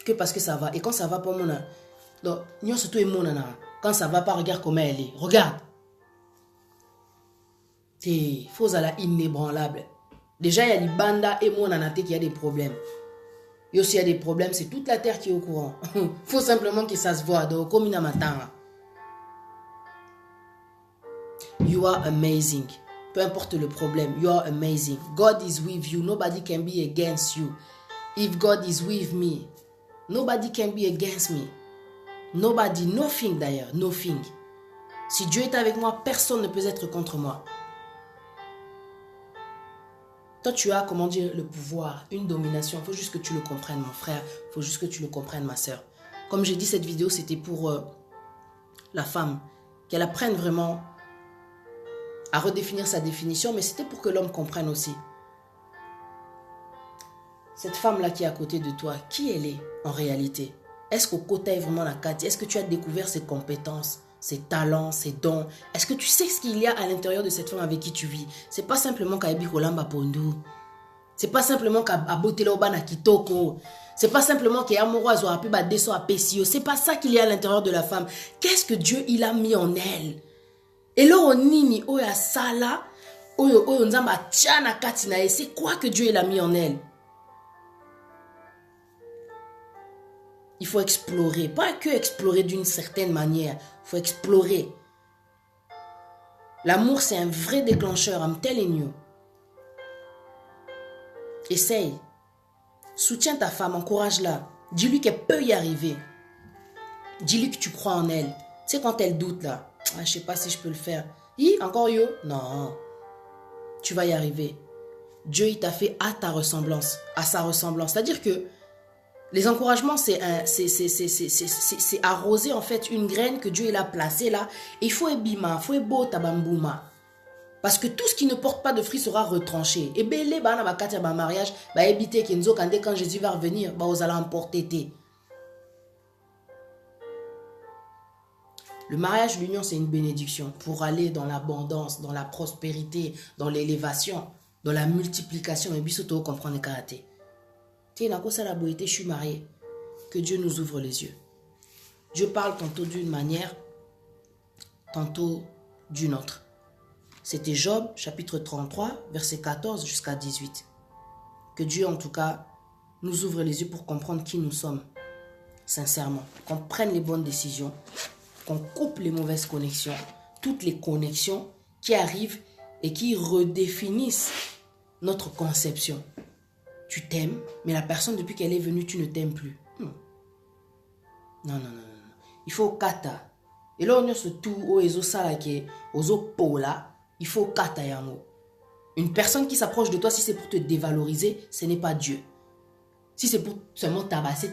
que parce que ça va. Et quand ça va pas, mon an. Donc, nous surtout mon an. Quand ça va pas, regarde comment elle est. Regarde. C'est faux à la inébranlable. Déjà, il y a les bandas et mon anaté qui a des problèmes. Et aussi, il y a des problèmes, c'est toute la terre qui est au courant. Faut simplement que ça se voit. Donc, comme il matin. You are amazing. Peu importe le problème, you are amazing. God is with you. Nobody can be against you. If God is with me, nobody can be against me. Nobody, nothing d'ailleurs, nothing. Si Dieu est avec moi, personne ne peut être contre moi. Toi, tu as, comment dire, le pouvoir, une domination. Il faut juste que tu le comprennes, mon frère. Il faut juste que tu le comprennes, ma soeur. Comme j'ai dit, cette vidéo, c'était pour la femme. Qu'elle apprenne vraiment à redéfinir sa définition, mais c'était pour que l'homme comprenne aussi. Cette femme-là qui est à côté de toi, qui elle est en réalité? Est-ce qu'au côté est vraiment la Cathy? Est-ce que tu as découvert ses compétences, ses talents, ses dons? Est-ce que tu sais ce qu'il y a à l'intérieur de cette femme avec qui tu vis? C'est pas simplement qu'Aibi Kolamba Pondu. C'est pas simplement qu'Abotela Obana Kitoko. C'est pas simplement qu'Amoroise ou Apiba Deso Apesio. C'est pas ça qu'il y a à l'intérieur de la femme. Qu'est-ce que Dieu il a mis en elle? Et là, on nini, oya sala, oyo nzamba tiana katina. C'est quoi que Dieu il a mis en elle? Il faut explorer. Pas que explorer d'une certaine manière. Il faut explorer. L'amour, c'est un vrai déclencheur. I'm telling you. Essaye. Soutiens ta femme, encourage-la. Dis-lui qu'elle peut y arriver. Dis-lui que tu crois en elle. Tu sais, quand elle doute, là. Ah, je sais pas si je peux le faire. Encore yo? Non. Tu vas y arriver. Dieu, il t'a fait à ta ressemblance. À sa ressemblance. C'est-à-dire que les encouragements, c'est arroser en fait une graine que Dieu il a placée là. Et il faut ebima, il faut ebo tabambouma. Parce que tout ce qui ne porte pas de fruits sera retranché. Et belé, bah, na bakati ba mariage, bah, ebité kenzo kande quand Jésus va revenir, bah, vous allez emporter té. Le mariage, l'union, c'est une bénédiction pour aller dans l'abondance, dans la prospérité, dans l'élévation, dans la multiplication. Et bisoto comprendre karaté. Je suis mariée. Que Dieu nous ouvre les yeux. Dieu parle tantôt d'une manière, tantôt d'une autre. C'était Job, chapitre 33, verset 14 jusqu'à 18. Que Dieu, en tout cas, nous ouvre les yeux pour comprendre qui nous sommes, sincèrement. Qu'on prenne les bonnes décisions, qu'on coupe les mauvaises connexions, toutes les connexions qui arrivent et qui redéfinissent notre conception. Tu t'aimes, mais la personne, depuis qu'elle est venue, tu ne t'aimes plus. Non. Il faut kata. Et là, on a ce tout, il faut kata yango. Une personne qui s'approche de toi, si c'est pour te dévaloriser, ce n'est pas Dieu. Si c'est pour seulement tabasser,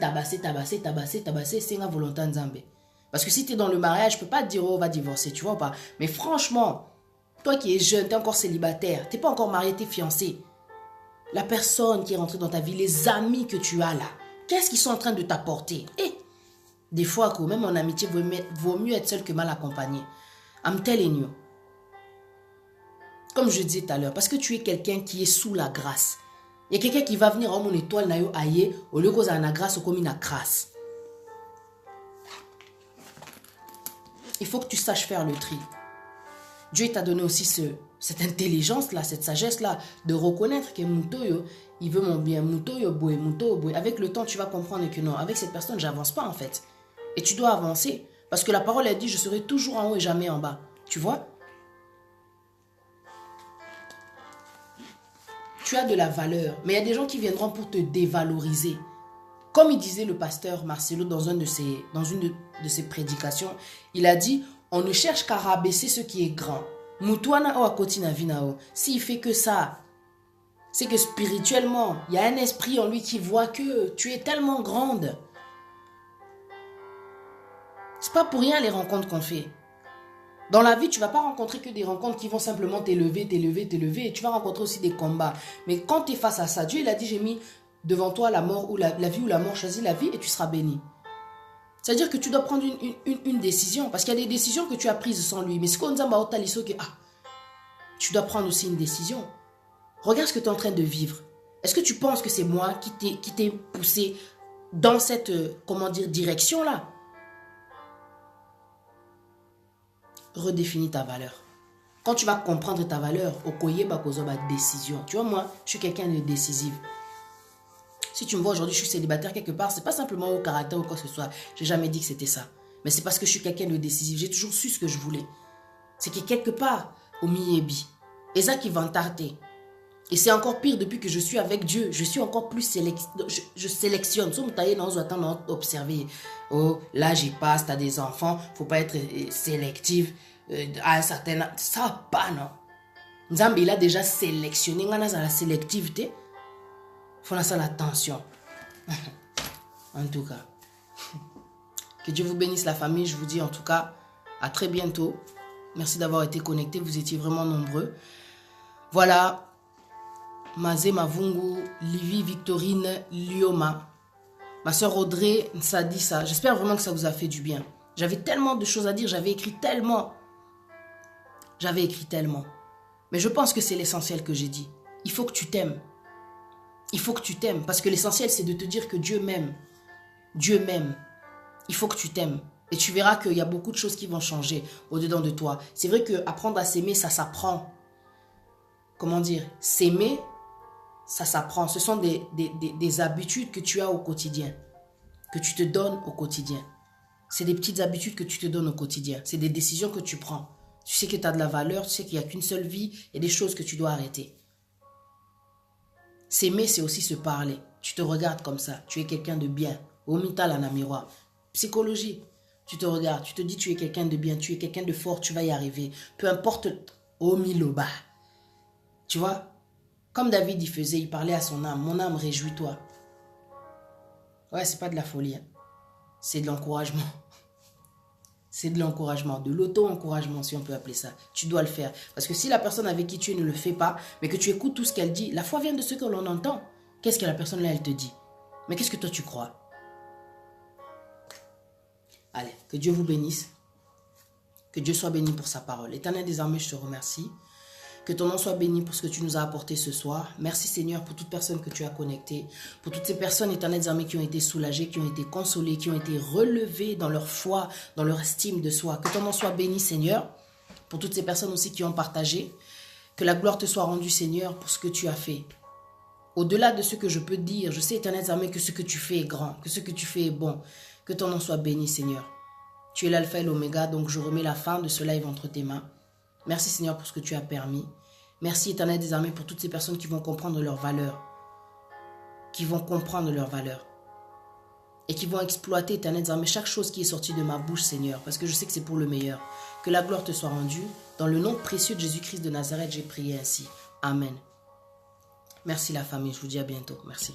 c'est une volonté nzambe. Parce que si tu es dans le mariage, je ne peux pas te dire, oh, on va divorcer, tu vois pas. Mais franchement, toi qui es jeune, tu es encore célibataire, tu n'es pas encore marié, tu es fiancé. La personne qui est rentrée dans ta vie, les amis que tu as là, qu'est-ce qu'ils sont en train de t'apporter? Et des fois, quand même en amitié, vaut mieux être seul que mal accompagné. I'm telling you. Comme je disais tout à l'heure, parce que tu es quelqu'un qui est sous la grâce. Il y a quelqu'un qui va venir en mon étoile, na yo aye, au lieu qu'on a la grâce, comme une grâce. Il faut que tu saches faire le tri. Dieu t'a donné aussi cette intelligence-là, cette sagesse-là, de reconnaître que Moutoyo, il veut mon bien. Moutoyo boy. Avec le temps, tu vas comprendre que non, avec cette personne, j'avance pas en fait. Et tu dois avancer. Parce que la parole a dit, je serai toujours en haut et jamais en bas. Tu vois? Tu as de la valeur. Mais il y a des gens qui viendront pour te dévaloriser. Comme il disait le pasteur Marcelo dans une de ses prédications, il a dit, on ne cherche qu'à rabaisser ce qui est grand. Mutuana o akoti na vinao. S'il fait que ça, c'est que spirituellement, il y a un esprit en lui qui voit que tu es tellement grande. C'est pas pour rien les rencontres qu'on fait. Dans la vie, tu vas pas rencontrer que des rencontres qui vont simplement t'élever. Tu vas rencontrer aussi des combats. Mais quand tu es face à ça, Dieu il a dit, j'ai mis devant toi la mort ou la vie ou la mort, choisis la vie et tu seras béni. C'est-à-dire que tu dois prendre une décision, parce qu'il y a des décisions que tu as prises sans lui. Mais ce qu'on dit, tu dois prendre aussi une décision. Regarde ce que tu es en train de vivre. Est-ce que tu penses que c'est moi qui t'ai poussé dans cette, direction-là? Redéfinis ta valeur. Quand tu vas comprendre ta valeur, décision. Tu vois, moi, je suis quelqu'un de décisif. Si tu me vois aujourd'hui, je suis célibataire quelque part, c'est pas simplement au caractère ou quoi que ce soit. J'ai jamais dit que c'était ça. Mais c'est parce que je suis quelqu'un de décisif. J'ai toujours su ce que je voulais. C'est que quelque part, au Miyebi, et ça qui va tarder. Et c'est encore pire depuis que je suis avec Dieu. Je suis encore plus je sélectionne. Si on attend observer. Oh, là j'y passe, t'as des enfants, faut pas être sélectif. À un certain âge. Ça pas, non. Nzambe, il a déjà sélectionné. On a la sélectivité. Il faut faire attention. En tout cas. Que Dieu vous bénisse la famille. Je vous dis en tout cas à très bientôt. Merci d'avoir été connectés. Vous étiez vraiment nombreux. Voilà. Mazé Mavungu, Livy, Victorine, Lioma. Ma soeur Audrey, ça dit ça. J'espère vraiment que ça vous a fait du bien. J'avais tellement de choses à dire. J'avais écrit tellement. Mais je pense que c'est l'essentiel que j'ai dit. Il faut que tu t'aimes. Il faut que tu t'aimes. Parce que l'essentiel, c'est de te dire que Dieu m'aime. Dieu m'aime. Il faut que tu t'aimes. Et tu verras qu'il y a beaucoup de choses qui vont changer au-dedans de toi. C'est vrai qu'apprendre à s'aimer, ça s'apprend. Comment dire? S'aimer, ça s'apprend. Ce sont des habitudes que tu as au quotidien. Que tu te donnes au quotidien. C'est des petites habitudes que tu te donnes au quotidien. C'est des décisions que tu prends. Tu sais que tu as de la valeur. Tu sais qu'il n'y a qu'une seule vie. Il y a des choses que tu dois arrêter. S'aimer, c'est aussi se parler. Tu te regardes comme ça. Tu es quelqu'un de bien. Omita la miroir. Psychologie. Tu te regardes. Tu te dis tu es quelqu'un de bien. Tu es quelqu'un de fort. Tu vas y arriver. Peu importe. Omiloba. Tu vois? Comme David il faisait. Il parlait à son âme. Mon âme, réjouis-toi. Ouais, c'est pas de la folie. Hein. C'est de l'encouragement. C'est de l'encouragement, de l'auto-encouragement si on peut appeler ça. Tu dois le faire. Parce que si la personne avec qui tu es ne le fait pas, mais que tu écoutes tout ce qu'elle dit, la foi vient de ce que l'on entend. Qu'est-ce que la personne là, elle te dit? Mais qu'est-ce que toi tu crois? Allez, que Dieu vous bénisse. Que Dieu soit béni pour sa parole. Éternel des armées, je te remercie. Que ton nom soit béni pour ce que tu nous as apporté ce soir. Merci Seigneur pour toute personne que tu as connectée. Pour toutes ces personnes, éternelles des armées, qui ont été soulagées, qui ont été consolées, qui ont été relevées dans leur foi, dans leur estime de soi. Que ton nom soit béni Seigneur. Pour toutes ces personnes aussi qui ont partagé. Que la gloire te soit rendue Seigneur pour ce que tu as fait. Au-delà de ce que je peux dire, je sais éternelles des armées que ce que tu fais est grand. Que ce que tu fais est bon. Que ton nom soit béni Seigneur. Tu es l'alpha et l'oméga, donc je remets la fin de ce live entre tes mains. Merci Seigneur pour ce que tu as permis. Merci Éternel des armées pour toutes ces personnes qui vont comprendre leur valeur. Qui vont comprendre leur valeur. Et qui vont exploiter Éternel des armées chaque chose qui est sortie de ma bouche Seigneur. Parce que je sais que c'est pour le meilleur. Que la gloire te soit rendue. Dans le nom précieux de Jésus-Christ de Nazareth, j'ai prié ainsi. Amen. Merci la famille, je vous dis à bientôt. Merci.